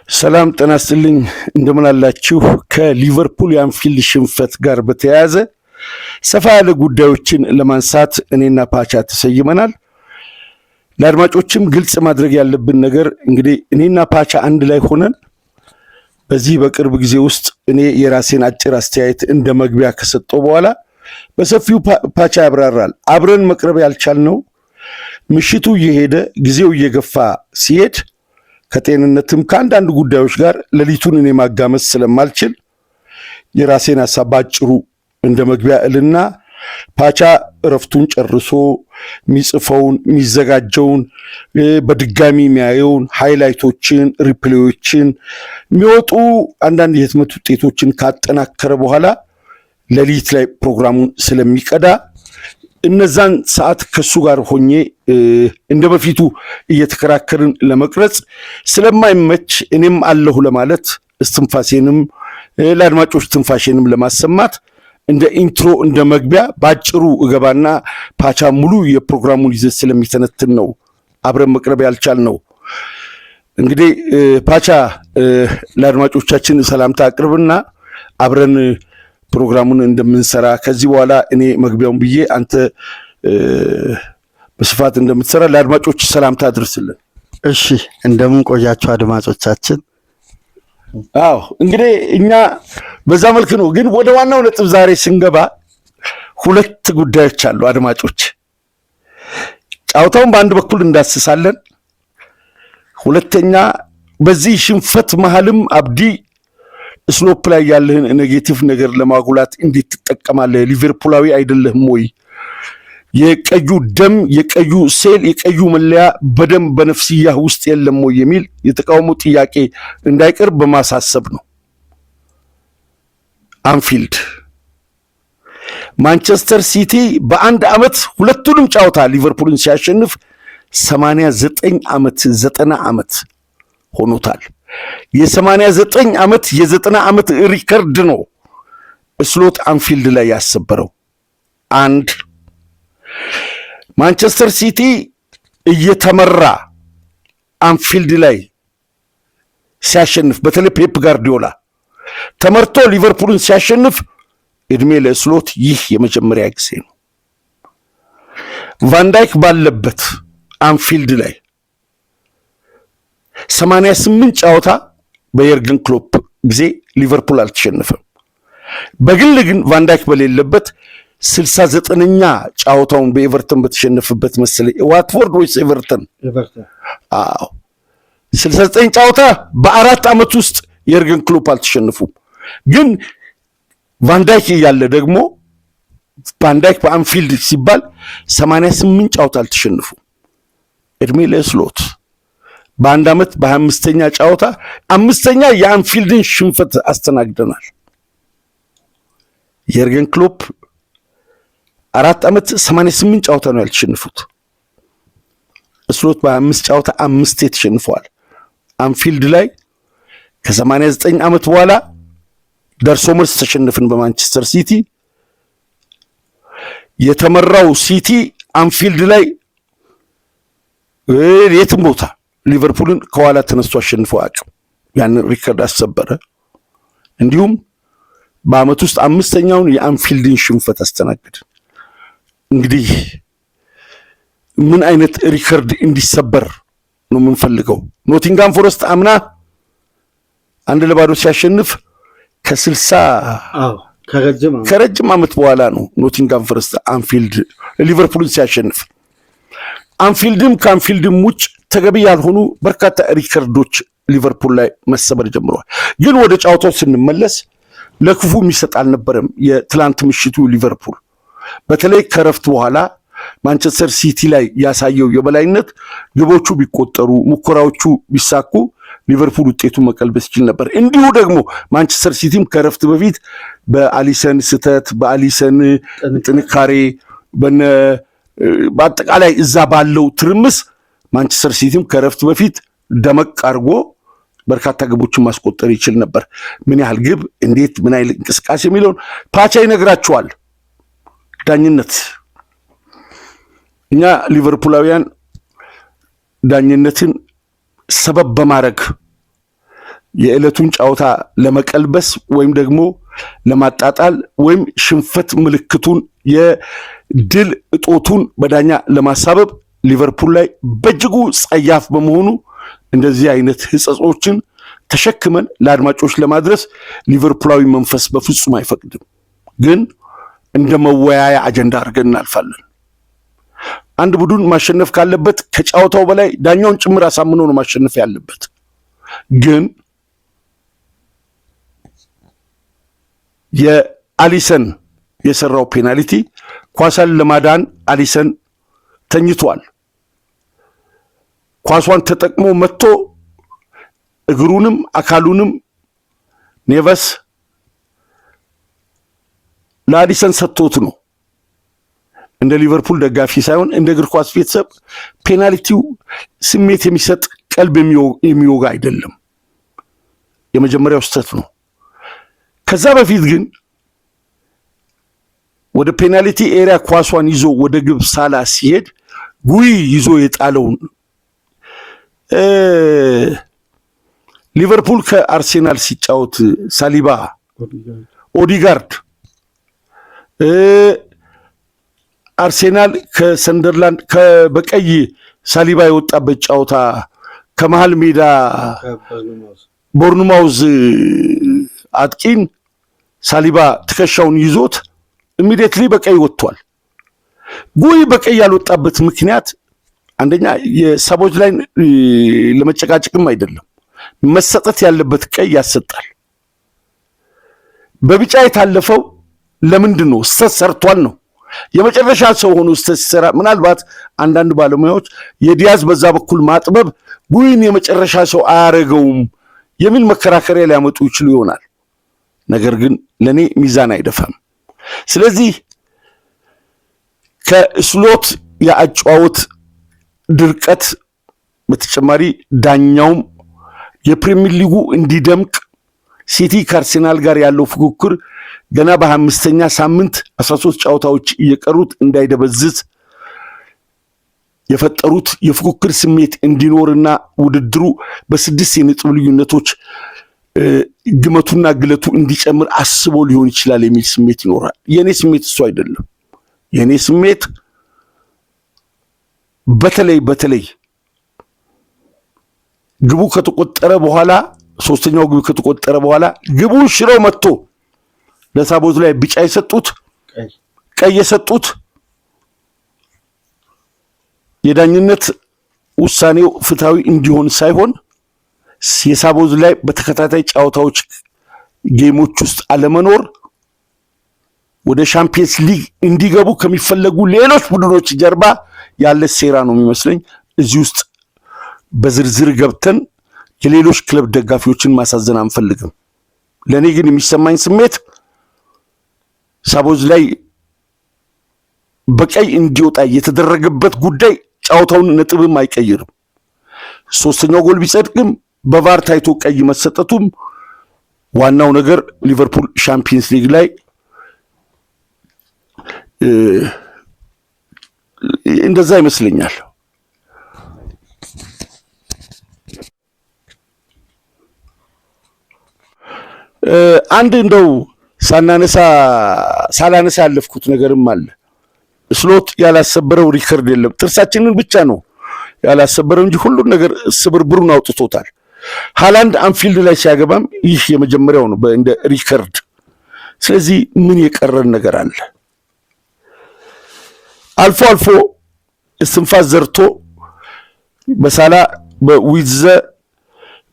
ሰላም ጤና ይስጥልኝ እንደምን አላችሁ ከሊቨርፑል የአንፊልድ ሽንፈት ጋር በተያያዘ ሰፋ ያለ ጉዳዮችን ለማንሳት እኔና ፓቻ ተሰይመናል። ለአድማጮችም ግልጽ ማድረግ ያለብን ነገር እንግዲህ እኔና ፓቻ አንድ ላይ ሆነን በዚህ በቅርብ ጊዜ ውስጥ እኔ የራሴን አጭር አስተያየት እንደ መግቢያ ከሰጠው በኋላ በሰፊው ፓቻ ያብራራል። አብረን መቅረብ ያልቻልነው ምሽቱ እየሄደ ጊዜው እየገፋ ሲሄድ ከጤንነትም ከአንዳንድ ጉዳዮች ጋር ሌሊቱን እኔ ማጋመስ ስለማልችል የራሴን ሐሳብ ባጭሩ እንደ መግቢያ እልና ፓቻ እረፍቱን ጨርሶ የሚጽፈውን የሚዘጋጀውን በድጋሚ የሚያየውን ሃይላይቶችን ሪፕሌዎችን የሚወጡ አንዳንድ የህትመት ውጤቶችን ካጠናከረ በኋላ ሌሊት ላይ ፕሮግራሙን ስለሚቀዳ እነዛን ሰዓት ከሱ ጋር ሆኜ እንደ በፊቱ እየተከራከርን ለመቅረጽ ስለማይመች እኔም አለሁ ለማለት እስትንፋሴንም ለአድማጮች ትንፋሼንም ለማሰማት እንደ ኢንትሮ እንደ መግቢያ ባጭሩ እገባና ፓቻ ሙሉ የፕሮግራሙን ይዘት ስለሚተነትን ነው አብረን መቅረብ ያልቻልነው። እንግዲህ ፓቻ ለአድማጮቻችን ሰላምታ አቅርብና አብረን ፕሮግራሙን እንደምንሰራ ከዚህ በኋላ እኔ መግቢያውን ብዬ አንተ በስፋት እንደምትሰራ ለአድማጮች ሰላምታ አድርስልን። እሺ እንደምን ቆያችሁ አድማጮቻችን? አዎ እንግዲህ እኛ በዛ መልክ ነው። ግን ወደ ዋናው ነጥብ ዛሬ ስንገባ ሁለት ጉዳዮች አሉ አድማጮች። ጫውታውን በአንድ በኩል እንዳስሳለን፣ ሁለተኛ በዚህ ሽንፈት መሃልም አብዲ ስሎፕ ላይ ያለህን ኔጌቲቭ ነገር ለማጉላት እንዴት ትጠቀማለህ? ሊቨርፑላዊ አይደለህም ወይ? የቀዩ ደም የቀዩ ሴል የቀዩ መለያ በደም በነፍስያህ ውስጥ የለም ወይ የሚል የተቃውሞ ጥያቄ እንዳይቀር በማሳሰብ ነው። አንፊልድ ማንቸስተር ሲቲ በአንድ ዓመት ሁለቱንም ጫውታ ሊቨርፑልን ሲያሸንፍ 89 ዓመት 90 ዓመት ሆኖታል። የ89 ዓመት የ90 ዓመት ሪከርድ ነው ስሎት አንፊልድ ላይ ያሰበረው። አንድ ማንቸስተር ሲቲ እየተመራ አንፊልድ ላይ ሲያሸንፍ በተለይ ፔፕ ጋርዲዮላ ተመርቶ ሊቨርፑልን ሲያሸንፍ እድሜ ለስሎት ይህ የመጀመሪያ ጊዜ ነው። ቫንዳይክ ባለበት አንፊልድ ላይ 88 ጨዋታ በየርገን ክሎፕ ጊዜ ሊቨርፑል አልተሸነፈም። በግል ግን ቫንዳይክ በሌለበት 69ኛ ጨዋታውን በኤቨርተን በተሸነፈበት መሰለኝ ዋትፎርድ ወይስ ኤቨርተን? አዎ 69 ጨዋታ በአራት ዓመት ውስጥ የርገን ክሎፕ አልተሸነፉም። ግን ቫንዳይክ እያለ ደግሞ ቫንዳይክ በአንፊልድ ሲባል 88 ጨዋታ አልተሸነፉም። እድሜ ለስሎት በአንድ ዓመት በ25ኛ ጨዋታ አምስተኛ የአንፊልድን ሽንፈት አስተናግደናል። የርገን ክሎፕ አራት ዓመት 88 ጨዋታ ነው ያልተሸነፉት። ስሎት በ25 ጨዋታ 5 ተሸንፈዋል። አንፊልድ ላይ ከ89 ዓመት በኋላ ደርሶ መልስ ተሸነፍን በማንቸስተር ሲቲ። የተመራው ሲቲ አንፊልድ ላይ የትም ቦታ ሊቨርፑልን ከኋላ ተነስቶ አሸንፎ አያውቅም። ያንን ሪከርድ አሰበረ። እንዲሁም በአመት ውስጥ አምስተኛውን የአንፊልድን ሽንፈት አስተናገደ። እንግዲህ ምን አይነት ሪከርድ እንዲሰበር ነው የምንፈልገው? ኖቲንጋም ፎረስት አምና 1-0 ሲያሸንፍ ከረጅም ዓመት በኋላ ነው ኖቲንጋም ፎረስት አንፊልድ ሊቨርፑልን ሲያሸንፍ። አንፊልድም ከአንፊልድም ውጭ ተገቢ ያልሆኑ በርካታ ሪከርዶች ሊቨርፑል ላይ መሰበር ጀምረዋል። ግን ወደ ጨዋታው ስንመለስ ለክፉ የሚሰጥ አልነበረም የትላንት ምሽቱ ሊቨርፑል። በተለይ ከረፍት በኋላ ማንቸስተር ሲቲ ላይ ያሳየው የበላይነት ግቦቹ ቢቆጠሩ ሙከራዎቹ ቢሳኩ ሊቨርፑል ውጤቱን መቀልበስ ይችል ነበር። እንዲሁ ደግሞ ማንቸስተር ሲቲም ከረፍት በፊት በአሊሰን ስተት በአሊሰን ጥንካሬ በአጠቃላይ እዛ ባለው ትርምስ ማንቸስተር ሲቲም ከረፍት በፊት ደመቅ አድርጎ በርካታ ግቦችን ማስቆጠር ይችል ነበር። ምን ያህል ግብ እንዴት ምን አይነት እንቅስቃሴ የሚለውን ፓቻ ይነግራቸዋል። ዳኝነት እኛ ሊቨርፑላውያን ዳኝነትን ሰበብ በማድረግ የዕለቱን ጨዋታ ለመቀልበስ ወይም ደግሞ ለማጣጣል ወይም ሽንፈት ምልክቱን የድል እጦቱን በዳኛ ለማሳበብ ሊቨርፑል ላይ በእጅጉ ጸያፍ በመሆኑ እንደዚህ አይነት ህጸጾችን ተሸክመን ለአድማጮች ለማድረስ ሊቨርፑላዊ መንፈስ በፍጹም አይፈቅድም። ግን እንደ መወያያ አጀንዳ አድርገን እናልፋለን። አንድ ቡድን ማሸነፍ ካለበት ከጨዋታው በላይ ዳኛውን ጭምር አሳምኖ ነው ማሸነፍ ያለበት። ግን የአሊሰን የሰራው ፔናልቲ ኳሷን ለማዳን አሊሰን ተኝቷል። ኳሷን ተጠቅሞ መጥቶ እግሩንም አካሉንም ኔቨስ ለአሊሰን ሰጥቶት ነው። እንደ ሊቨርፑል ደጋፊ ሳይሆን እንደ እግር ኳስ ቤተሰብ ፔናልቲው ስሜት የሚሰጥ ቀልብ የሚወጋ አይደለም። የመጀመሪያው ስህተት ነው። ከዛ በፊት ግን ወደ ፔናልቲ ኤሪያ ኳሷን ይዞ ወደ ግብ ሳላ ሲሄድ ጉይ ይዞ የጣለውን ሊቨርፑል ከአርሴናል ሲጫወት ሳሊባ፣ ኦዲጋርድ፣ አርሴናል ከሰንደርላንድ በቀይ ሳሊባ የወጣበት ጨዋታ ከመሃል ሜዳ ቦርንማውዝ አጥቂን ሳሊባ ትከሻውን ይዞት ኢሚዲየትሊ በቀይ ወጥቷል። ጉይ በቀይ ያልወጣበት ምክንያት አንደኛ የሳቦች ላይ ለመጨቃጨቅም አይደለም። መሰጠት ያለበት ቀይ ያሰጣል። በቢጫ የታለፈው ለምንድን ነው? ስህተት ሰርቷል ነው። የመጨረሻ ሰው ሆኖ ስህተት ሲሰራ ምናልባት አንዳንድ ባለሙያዎች የዲያዝ በዛ በኩል ማጥበብ ጉይን የመጨረሻ ሰው አያረገውም የሚል መከራከሪያ ሊያመጡ ይችሉ ይሆናል። ነገር ግን ለኔ ሚዛን አይደፋም። ስለዚህ ከስሎት የአጫወት ድርቀት በተጨማሪ ዳኛውም የፕሪሚየር ሊጉ እንዲደምቅ ሲቲ ከአርሴናል ጋር ያለው ፉክክር ገና በ25ኛ ሳምንት 13 ጨዋታዎች እየቀሩት እንዳይደበዝዝ የፈጠሩት የፉክክር ስሜት እንዲኖርና ውድድሩ በ6 የነጥብ ልዩነቶች ግመቱና ግለቱ እንዲጨምር አስቦ ሊሆን ይችላል የሚል ስሜት ይኖራል። የኔ ስሜት እሱ አይደለም። የኔ ስሜት በተለይ ግቡ ከተቆጠረ በኋላ ሶስተኛው ግብ ከተቆጠረ በኋላ ግቡን ሽረው መጥቶ ለሳቦዝ ላይ ቢጫ የሰጡት ቀይ የሰጡት የዳኝነት ውሳኔው ፍትሃዊ እንዲሆን ሳይሆን የሳቦዝ ላይ በተከታታይ ጨዋታዎች ጌሞች ውስጥ አለመኖር ወደ ሻምፒየንስ ሊግ እንዲገቡ ከሚፈለጉ ሌሎች ቡድኖች ጀርባ ያለ ሴራ ነው የሚመስለኝ። እዚህ ውስጥ በዝርዝር ገብተን የሌሎች ክለብ ደጋፊዎችን ማሳዘን አንፈልግም። ለኔ ግን የሚሰማኝ ስሜት ሳቦዝ ላይ በቀይ እንዲወጣ የተደረገበት ጉዳይ ጨዋታውን ነጥብም አይቀይርም። ሶስተኛው ጎል ቢጸድቅም በቫር ታይቶ ቀይ መሰጠቱም ዋናው ነገር ሊቨርፑል ሻምፒየንስ ሊግ ላይ እንደዛ ይመስለኛል። አንድ እንደው ሳላነሳ ያለፍኩት ነገርም አለ። ስሎት ያላሰበረው ሪከርድ የለም። ጥርሳችንን ብቻ ነው ያላሰበረው እንጂ ሁሉን ነገር ስብርብሩን አውጥቶታል። ሃላንድ አንፊልድ ላይ ሲያገባም ይህ የመጀመሪያው ነው እንደ ሪከርድ። ስለዚህ ምን የቀረን ነገር አለ? አልፎ አልፎ እስትንፋስ ዘርቶ በሳላ በዊዘ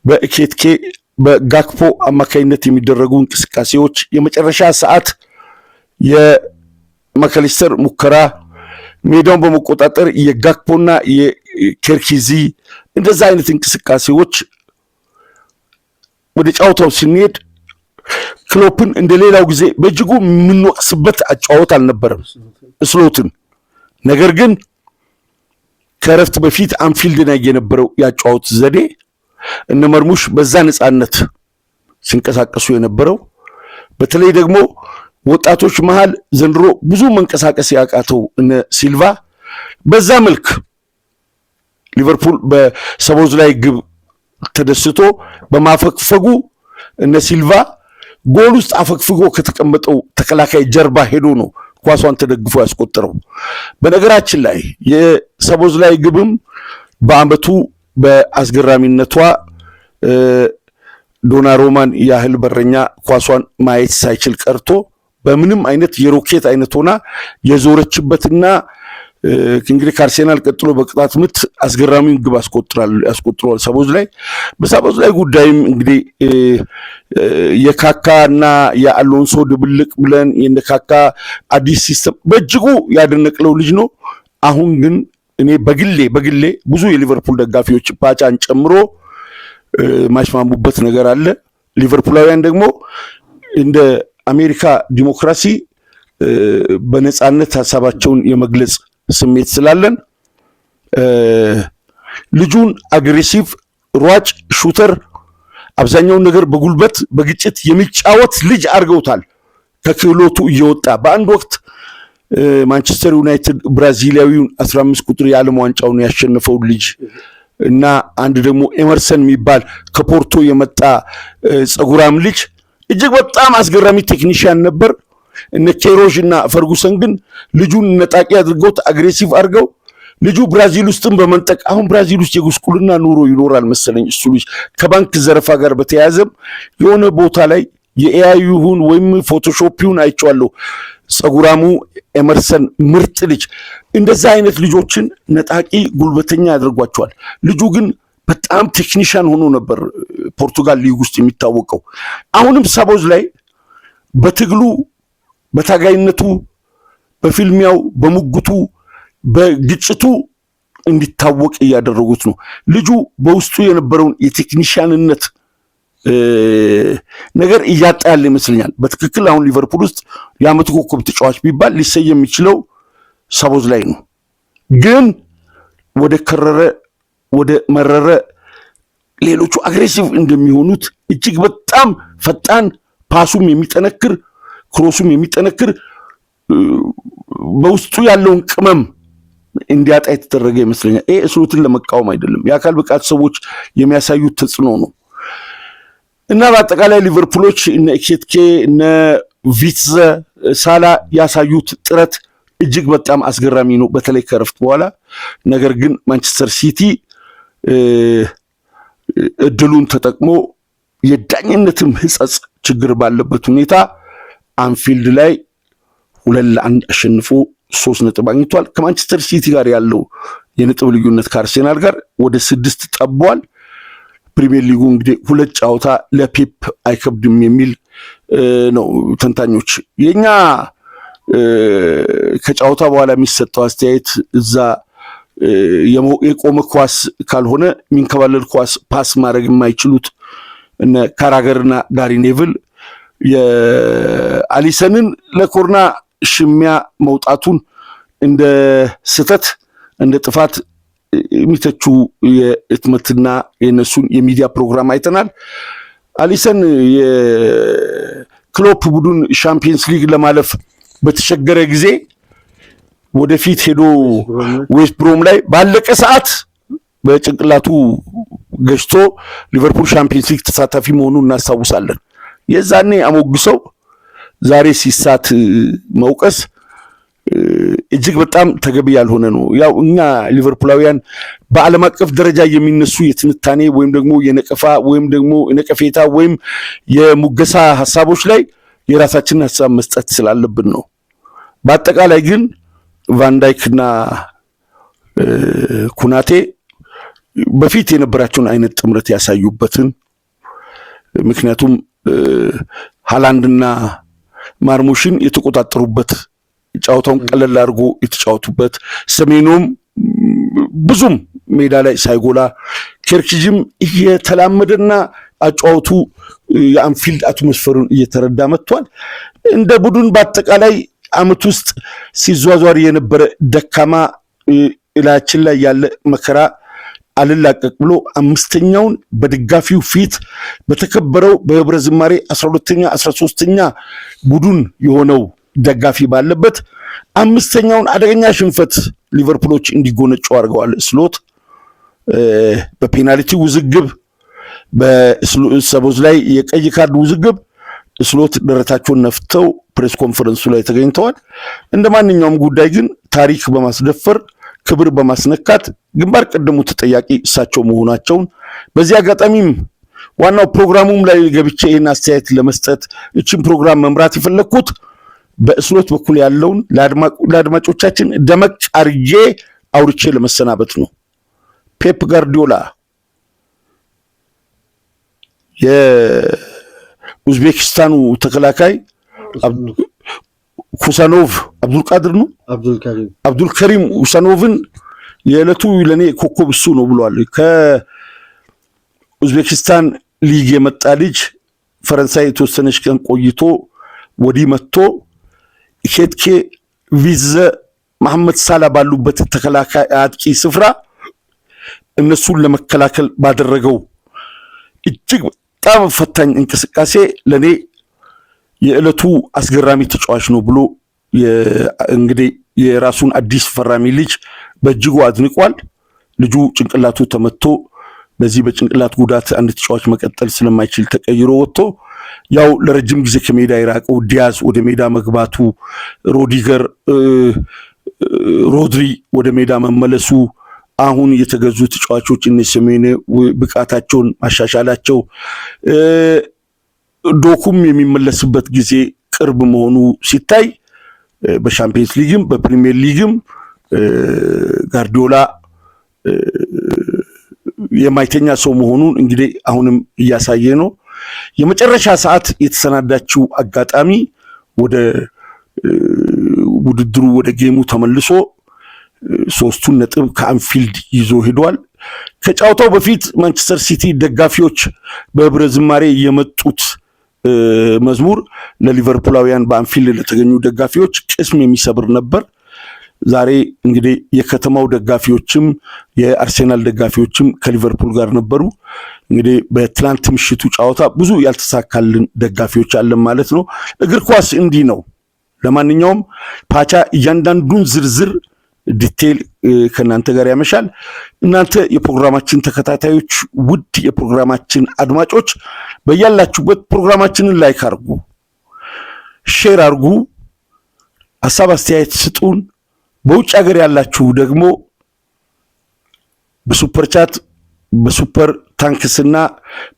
በኬትኬ በጋክፖ አማካይነት የሚደረጉ እንቅስቃሴዎች የመጨረሻ ሰዓት የማካሊስተር ሙከራ ሜዳውን በመቆጣጠር የጋክፖና የኬርኪዚ እንደዛ አይነት እንቅስቃሴዎች ወደ ጨዋታው ስንሄድ ክሎፕን እንደሌላው ጊዜ በእጅጉ የምንወቅስበት አጫወት አልነበረም ስሎትን። ነገር ግን ከረፍት በፊት አንፊልድ ላይ የነበረው ያጫወት ዘዴ እነ መርሙሽ በዛ ነፃነት ሲንቀሳቀሱ የነበረው በተለይ ደግሞ ወጣቶች መሃል ዘንድሮ ብዙ መንቀሳቀስ ያቃተው እነ ሲልቫ በዛ መልክ ሊቨርፑል በሰቦዝ ላይ ግብ ተደስቶ በማፈግፈጉ እነ ሲልቫ ጎል ውስጥ አፈግፍጎ ከተቀመጠው ተከላካይ ጀርባ ሄዶ ነው ኳሷን ተደግፎ ያስቆጠረው። በነገራችን ላይ የሰቦዝላይ ግብም በአመቱ በአስገራሚነቷ ዶናሩማን ያህል በረኛ ኳሷን ማየት ሳይችል ቀርቶ በምንም አይነት የሮኬት አይነት ሆና የዞረችበትና እንግዲህ ከአርሴናል ቀጥሎ በቅጣት ምት አስገራሚውን ግብ ያስቆጥሯል ሰቦዝላይ። በሰቦዝላይ ጉዳይም እንግዲህ የካካና የአሎንሶ ድብልቅ ብለን የነካካ አዲስ ሲስተም በእጅጉ ያደነቅለው ልጅ ነው። አሁን ግን እኔ በግሌ ብዙ የሊቨርፑል ደጋፊዎች ፓቻን ጨምሮ ማይስማሙበት ነገር አለ። ሊቨርፑላውያን ደግሞ እንደ አሜሪካ ዲሞክራሲ በነጻነት ሐሳባቸውን የመግለጽ ስሜት ስላለን ልጁን አግሬሲቭ ሯጭ ሹተር አብዛኛውን ነገር በጉልበት በግጭት የሚጫወት ልጅ አድርገውታል። ከክህሎቱ እየወጣ በአንድ ወቅት ማንቸስተር ዩናይትድ ብራዚሊያዊውን 15 ቁጥር የዓለም ዋንጫውን ያሸነፈው ልጅ እና አንድ ደግሞ ኤመርሰን የሚባል ከፖርቶ የመጣ ጸጉራም ልጅ እጅግ በጣም አስገራሚ ቴክኒሽያን ነበር። እነ ኬሮዥ እና ፈርጉሰን ግን ልጁን ነጣቂ አድርገውት አግሬሲቭ አድርገው ልጁ ብራዚል ውስጥም በመንጠቅ አሁን ብራዚል ውስጥ የጉስቁልና ኑሮ ይኖራል መሰለኝ። እሱ ልጅ ከባንክ ዘረፋ ጋር በተያያዘም የሆነ ቦታ ላይ የኤአይ ይሁን ወይም ፎቶሾፕ ይሁን አይቼዋለሁ። ጸጉራሙ ኤመርሰን ምርጥ ልጅ። እንደዛ አይነት ልጆችን ነጣቂ ጉልበተኛ ያደርጓቸዋል። ልጁ ግን በጣም ቴክኒሽያን ሆኖ ነበር ፖርቱጋል ሊግ ውስጥ የሚታወቀው። አሁንም ሰቦዝላይ በትግሉ በታጋይነቱ በፊልሚያው በሙግቱ በግጭቱ እንዲታወቅ እያደረጉት ነው። ልጁ በውስጡ የነበረውን የቴክኒሽያንነት ነገር እያጣ ያለ ይመስለኛል። በትክክል አሁን ሊቨርፑል ውስጥ የዓመቱ ኮከብ ተጫዋች ቢባል ሊሰየም የሚችለው ሰቦዝላይ ነው። ግን ወደ ከረረ ወደ መረረ ሌሎቹ አግሬሲቭ እንደሚሆኑት እጅግ በጣም ፈጣን ፓሱም የሚጠነክር ክሮሱም የሚጠነክር በውስጡ ያለውን ቅመም እንዲያጣ የተደረገ ይመስለኛል። ይሄ እስሎትን ለመቃወም አይደለም፣ የአካል ብቃት ሰዎች የሚያሳዩት ተጽዕኖ ነው። እና በአጠቃላይ ሊቨርፑሎች እነ ኤኬትኬ እነ ቪትዘ ሳላ ያሳዩት ጥረት እጅግ በጣም አስገራሚ ነው፣ በተለይ ከረፍት በኋላ። ነገር ግን ማንቸስተር ሲቲ እድሉን ተጠቅሞ የዳኝነትም ህጸጽ ችግር ባለበት ሁኔታ አንፊልድ ላይ 2-1 አሸንፎ 3 ነጥብ አግኝቷል። ከማንቸስተር ሲቲ ጋር ያለው የነጥብ ልዩነት ከአርሴናል ጋር ወደ 6 ጠቧል። ፕሪሚየር ሊጉ እንግዲህ 2 ጨዋታ ለፔፕ አይከብድም የሚል ነው ተንታኞች። የኛ ከጨዋታ በኋላ የሚሰጠው አስተያየት እዛ የቆመ ኳስ ካልሆነ ሚንከባለል ኳስ ፓስ ማድረግ የማይችሉት እነ ካራገርና ዳሪ ኔቭል የአሊሰንን ለኮርና ሽሚያ መውጣቱን እንደ ስተት እንደ ጥፋት የሚተቹ የህትመትና የነሱን የሚዲያ ፕሮግራም አይተናል። አሊሰን የክሎፕ ቡድን ሻምፒየንስ ሊግ ለማለፍ በተቸገረ ጊዜ ወደፊት ሄዶ ዌስት ብሮም ላይ ባለቀ ሰዓት በጭንቅላቱ ገጭቶ ሊቨርፑል ሻምፒየንስ ሊግ ተሳታፊ መሆኑን እናስታውሳለን። የዛኔ አሞግሰው ዛሬ ሲሳት መውቀስ እጅግ በጣም ተገቢ ያልሆነ ነው። ያው እኛ ሊቨርፑላውያን በዓለም አቀፍ ደረጃ የሚነሱ የትንታኔ ወይም ደግሞ የነቀፋ ወይም ደግሞ ነቀፌታ ወይም የሙገሳ ሐሳቦች ላይ የራሳችንን ሐሳብ መስጠት ስላለብን ነው። በአጠቃላይ ግን ቫንዳይክና ኩናቴ በፊት የነበራቸውን አይነት ጥምረት ያሳዩበትን ምክንያቱም ሃላንድና ማርሙሽን የተቆጣጠሩበት ጫውታውን ቀለል አድርጎ የተጫወቱበት ሰሜኑም ብዙም ሜዳ ላይ ሳይጎላ ኬርኪጅም እየተላመደና አጫውቱ የአንፊልድ አትሞስፈሩን እየተረዳ መጥቷል። እንደ ቡድን በአጠቃላይ አመት ውስጥ ሲዟዟር የነበረ ደካማ እላችን ላይ ያለ መከራ አልላቀቅ ብሎ 5ኛውን በድጋፊው ፊት በተከበረው በህብረ ዝማሬ 12ኛ 13ኛ ቡድን የሆነው ደጋፊ ባለበት 5ኛውን አደገኛ ሽንፈት ሊቨርፑሎች እንዲጎነጩ አድርገዋል። ስሎት በፔናልቲ ውዝግብ በሰቦዝ ላይ የቀይ ካርድ ውዝግብ ስሎት ደረታቸውን ነፍተው ፕሬስ ኮንፈረንሱ ላይ ተገኝተዋል። እንደማንኛውም ጉዳይ ግን ታሪክ በማስደፈር ክብር በማስነካት ግንባር ቀደሙ ተጠያቂ እሳቸው መሆናቸውን በዚህ አጋጣሚም ዋናው ፕሮግራሙም ላይ ገብቼ ይህን አስተያየት ለመስጠት እቺን ፕሮግራም መምራት የፈለኩት በስሎት በኩል ያለውን ለአድማጮቻችን ደመቅ አርጌ አውርቼ ለመሰናበት ነው። ፔፕ ጋርዲዮላ የኡዝቤኪስታኑ ተከላካይ ሁሳኖቭ አብዱልከሪም ሁሳኖቭን የዕለቱ ለኔ ኮከብ እሱ ነው ብሏል። ከኡዝቤኪስታን ሊግ የመጣ ልጅ ፈረንሳይ የተወሰነች ቀን ቆይቶ ወዲህ መጥቶ ኬትኬ ቪዘ መሐመድ ሳላ ባሉበት ተከላካይ አጥቂ ስፍራ እነሱን ለመከላከል ባደረገው እጅግ በጣም ፈታኝ እንቅስቃሴ ለኔ የዕለቱ አስገራሚ ተጫዋች ነው ብሎ እንግዲህ የራሱን አዲስ ፈራሚ ልጅ በእጅጉ አድንቋል። ልጁ ጭንቅላቱ ተመቶ በዚህ በጭንቅላት ጉዳት አንድ ተጫዋች መቀጠል ስለማይችል ተቀይሮ ወጥቶ ያው ለረጅም ጊዜ ከሜዳ የራቀው ዲያዝ ወደ ሜዳ መግባቱ፣ ሮድሪ ወደ ሜዳ መመለሱ፣ አሁን የተገዙ ተጫዋቾች እነ ሰሜነ ብቃታቸውን ማሻሻላቸው፣ ዶኩም የሚመለስበት ጊዜ ቅርብ መሆኑ ሲታይ በሻምፒየንስ ሊግም በፕሪሚየር ሊግም ጋርዲዮላ የማይተኛ ሰው መሆኑን እንግዲህ አሁንም እያሳየ ነው። የመጨረሻ ሰዓት የተሰናዳችው አጋጣሚ ወደ ውድድሩ ወደ ጌሙ ተመልሶ 3 ነጥብ ከአንፊልድ ይዞ ሄዷል። ከጫውታው በፊት ማንቸስተር ሲቲ ደጋፊዎች በህብረ ዝማሬ የመጡት መዝሙር ለሊቨርፑላውያን በአንፊልድ ለተገኙ ደጋፊዎች ቅስም የሚሰብር ነበር። ዛሬ እንግዲህ የከተማው ደጋፊዎችም የአርሴናል ደጋፊዎችም ከሊቨርፑል ጋር ነበሩ። እንግዲህ በትላንት ምሽቱ ጨዋታ ብዙ ያልተሳካልን ደጋፊዎች አለን ማለት ነው። እግር ኳስ እንዲህ ነው። ለማንኛውም ፓቻ እያንዳንዱን ዝርዝር ዲቴል ከናንተ ጋር ያመሻል። እናንተ የፕሮግራማችን ተከታታዮች፣ ውድ የፕሮግራማችን አድማጮች በያላችሁበት ፕሮግራማችንን ላይክ አርጉ፣ ሼር አርጉ፣ ሐሳብ አስተያየት ስጡን። በውጭ ሀገር ያላችሁ ደግሞ በሱፐር ቻት፣ በሱፐር ታንክስና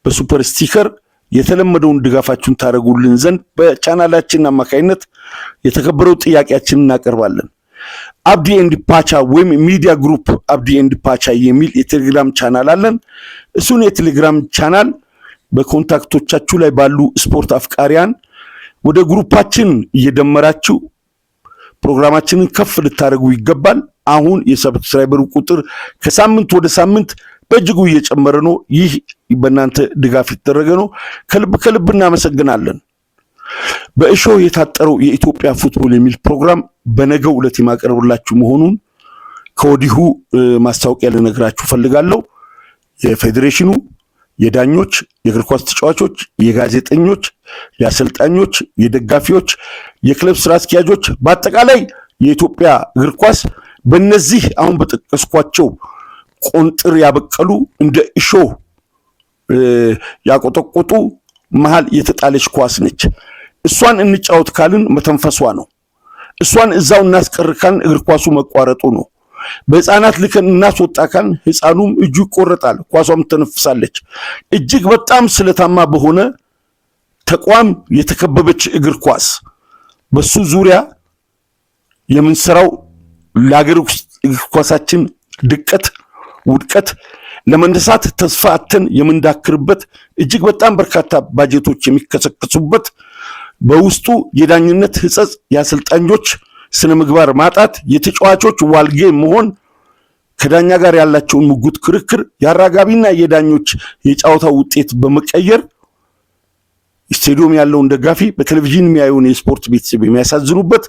በሱፐር ስቲከር የተለመደውን ድጋፋችሁን ታደርጉልን ዘንድ በቻናላችን አማካይነት የተከበረው ጥያቄያችንን እናቀርባለን። አብዲ ኤንድ ፓቻ ወይም ሚዲያ ግሩፕ አብዲ ኤንድ ፓቻ የሚል የቴሌግራም ቻናል አለን። እሱን የቴሌግራም ቻናል በኮንታክቶቻችሁ ላይ ባሉ ስፖርት አፍቃሪያን ወደ ግሩፓችን እየደመራችሁ ፕሮግራማችንን ከፍ ልታደርጉ ይገባል። አሁን የሰብስክራይበሩ ቁጥር ከሳምንት ወደ ሳምንት በእጅጉ እየጨመረ ነው። ይህ በእናንተ ድጋፍ የተደረገ ነው። ከልብ እናመሰግናለን። በእሾህ የታጠረው የኢትዮጵያ ፉትቦል የሚል ፕሮግራም በነገው ዕለት የማቀርብላችሁ መሆኑን ከወዲሁ ማስታወቂያ ልነግራችሁ ፈልጋለሁ። የፌዴሬሽኑ፣ የዳኞች፣ የእግር ኳስ ተጫዋቾች፣ የጋዜጠኞች፣ የአሰልጣኞች፣ የደጋፊዎች፣ የክለብ ስራ አስኪያጆች፣ በአጠቃላይ የኢትዮጵያ እግር ኳስ በእነዚህ አሁን በጠቀስኳቸው ቆንጥር ያበቀሉ እንደ እሾህ ያቆጠቆጡ መሃል የተጣለች ኳስ ነች። እሷን እንጫወት ካልን መተንፈሷ ነው። እሷን እዛው እናስቀር ካልን እግር ኳሱ መቋረጡ ነው። በህፃናት ልከን እናስወጣ ካልን ህፃኑም እጁ ይቆረጣል፣ ኳሷም ተነፍሳለች። እጅግ በጣም ስለታማ በሆነ ተቋም የተከበበች እግር ኳስ በሱ ዙሪያ የምንሰራው ለሀገር እግር ኳሳችን ድቀት፣ ውድቀት ለመነሳት ተስፋ አተን የምንዳክርበት እጅግ በጣም በርካታ ባጀቶች የሚከሰከሱበት በውስጡ የዳኝነት ህጸጽ፣ የአሰልጣኞች ስነ ምግባር ማጣት፣ የተጫዋቾች ዋልጌ መሆን፣ ከዳኛ ጋር ያላቸውን ሙጉት ክርክር፣ የአራጋቢና የዳኞች የጫወታ ውጤት በመቀየር ስቴዲየም ያለውን ደጋፊ በቴሌቪዥን የሚያዩን የስፖርት ቤተሰብ የሚያሳዝኑበት፣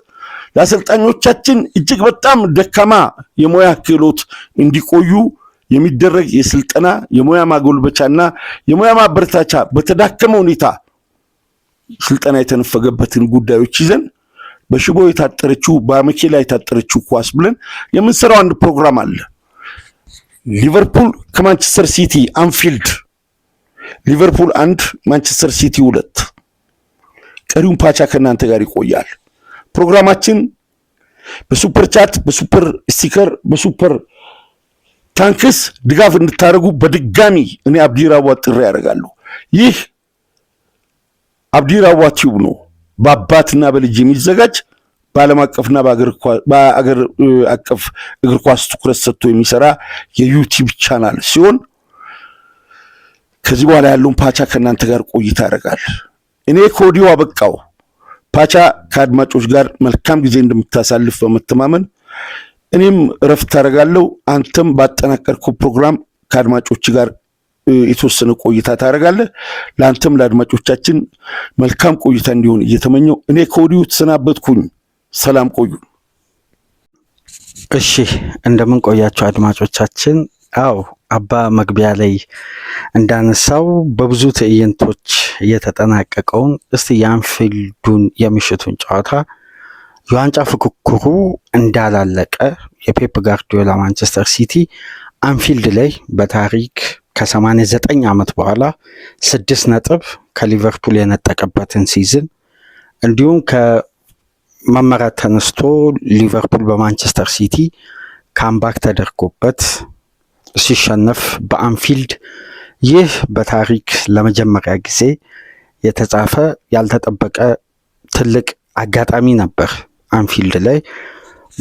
ለአሰልጣኞቻችን እጅግ በጣም ደካማ የሙያ ክህሎት እንዲቆዩ የሚደረግ የስልጠና የሙያ ማጎልበቻና የሙያ ማበረታቻ በተዳከመ ሁኔታ ስልጠና የተነፈገበትን ጉዳዮች ይዘን በሽቦ የታጠረችው በአመኬላ የታጠረችው ኳስ ብለን የምንሰራው አንድ ፕሮግራም አለ። ሊቨርፑል ከማንቸስተር ሲቲ አንፊልድ ሊቨርፑል 1 ማንቸስተር ሲቲ 2። ቀሪውን ፓቻ ከእናንተ ጋር ይቆያል። ፕሮግራማችን በሱፐር ቻት፣ በሱፐር ስቲከር፣ በሱፐር ታንክስ ድጋፍ እንድታደርጉ በድጋሚ እኔ አብዲ ራዋ ጥሪ ያደርጋለሁ። ይህ አብዲ ራዋ ቲዩብ ነው። በአባትና በልጅ የሚዘጋጅ በዓለም አቀፍና በአገር አቀፍ እግር ኳስ ትኩረት ሰጥቶ የሚሰራ የዩቲዩብ ቻናል ሲሆን ከዚህ በኋላ ያለውን ፓቻ ከእናንተ ጋር ቆይታ ያደርጋል። እኔ ከወዲሁ አበቃው። ፓቻ ከአድማጮች ጋር መልካም ጊዜ እንደምታሳልፍ በመተማመን እኔም እረፍት አደርጋለሁ። አንተም ባጠናቀርኩ ፕሮግራም ከአድማጮች ጋር የተወሰነ ቆይታ ታደርጋለህ። ለአንተም ለአድማጮቻችን መልካም ቆይታ እንዲሆን እየተመኘው እኔ ከወዲሁ ተሰናበትኩኝ። ሰላም ቆዩ። እሺ እንደምን ቆያችሁ አድማጮቻችን? አዎ አባ መግቢያ ላይ እንዳነሳው በብዙ ትዕይንቶች የተጠናቀቀውን እስቲ የአንፊልዱን የምሽቱን ጨዋታ የዋንጫ ፍክክሩ እንዳላለቀ የፔፕ ጋርዲዮላ ማንቸስተር ሲቲ አንፊልድ ላይ በታሪክ ከ89 ዓመት በኋላ 6 ነጥብ ከሊቨርፑል የነጠቀበትን ሲዝን እንዲሁም ከመመራት ተነስቶ ሊቨርፑል በማንቸስተር ሲቲ ካምባክ ተደርጎበት ሲሸነፍ በአንፊልድ ይህ በታሪክ ለመጀመሪያ ጊዜ የተጻፈ ያልተጠበቀ ትልቅ አጋጣሚ ነበር። አንፊልድ ላይ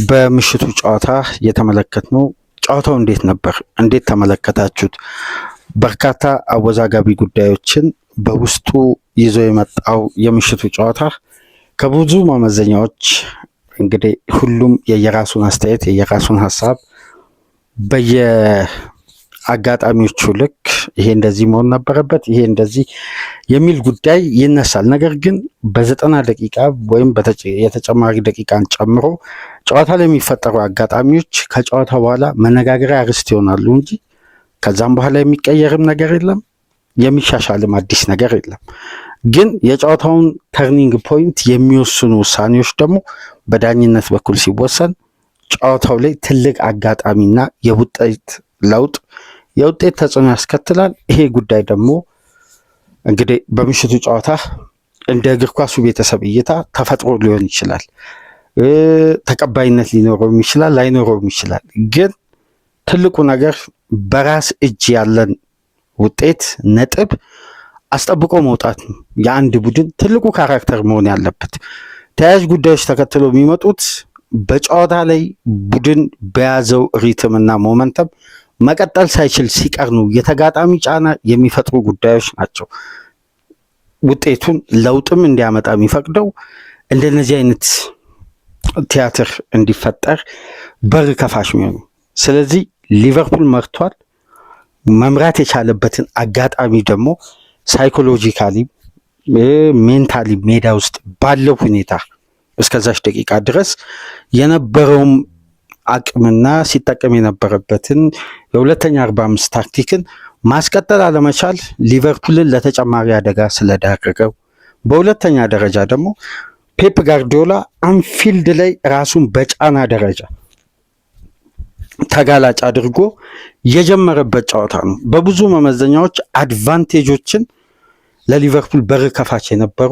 በምሽቱ ጨዋታ የተመለከትነው ጨዋታው እንዴት ነበር? እንዴት ተመለከታችሁት? በርካታ አወዛጋቢ ጉዳዮችን በውስጡ ይዞ የመጣው የምሽቱ ጨዋታ ከብዙ መመዘኛዎች እንግዲህ ሁሉም የየራሱን አስተያየት የየራሱን ሀሳብ በየአጋጣሚዎቹ ልክ ይሄ እንደዚህ መሆን ነበረበት፣ ይሄ እንደዚህ የሚል ጉዳይ ይነሳል። ነገር ግን በ90 ደቂቃ ወይም የተጨማሪ ደቂቃን ጨምሮ ጨዋታ ላይ የሚፈጠሩ አጋጣሚዎች ከጨዋታ በኋላ መነጋገሪያ ርዕስ ይሆናሉ እንጂ ከዛም በኋላ የሚቀየርም ነገር የለም፣ የሚሻሻልም አዲስ ነገር የለም። ግን የጨዋታውን ተርኒንግ ፖይንት የሚወስኑ ውሳኔዎች ደግሞ በዳኝነት በኩል ሲወሰን ጨዋታው ላይ ትልቅ አጋጣሚና የውጤት ለውጥ የውጤት ተጽዕኖ ያስከትላል። ይሄ ጉዳይ ደግሞ እንግዲህ በምሽቱ ጨዋታ እንደ እግር ኳሱ ቤተሰብ እይታ ተፈጥሮ ሊሆን ይችላል፣ ተቀባይነት ሊኖረውም ይችላል፣ ላይኖረውም ይችላል። ግን ትልቁ ነገር በራስ እጅ ያለን ውጤት ነጥብ አስጠብቆ መውጣት ነው። የአንድ ቡድን ትልቁ ካራክተር መሆን ያለበት ተያያዥ ጉዳዮች ተከትለው የሚመጡት በጨዋታ ላይ ቡድን በያዘው ሪትምና ሞመንተም መቀጠል ሳይችል ሲቀር ነው የተጋጣሚ ጫና የሚፈጥሩ ጉዳዮች ናቸው ውጤቱን ለውጥም እንዲያመጣ የሚፈቅደው። እንደነዚህ አይነት ቲያትር እንዲፈጠር በር ከፋሽ የሚሆኑ። ስለዚህ ሊቨርፑል መርቷል። መምራት የቻለበትን አጋጣሚ ደግሞ ሳይኮሎጂካሊ ሜንታሊ ሜዳ ውስጥ ባለው ሁኔታ እስከዛች ደቂቃ ድረስ የነበረውም አቅምና ሲጠቀም የነበረበትን የሁለተኛ 45 ታክቲክን ማስቀጠል አለመቻል ሊቨርፑልን ለተጨማሪ አደጋ ስለዳረገው፣ በሁለተኛ ደረጃ ደግሞ ፔፕ ጋርዲዮላ አንፊልድ ላይ ራሱን በጫና ደረጃ ተጋላጭ አድርጎ የጀመረበት ጨዋታ ነው። በብዙ መመዘኛዎች አድቫንቴጆችን ለሊቨርፑል በር ከፋች የነበሩ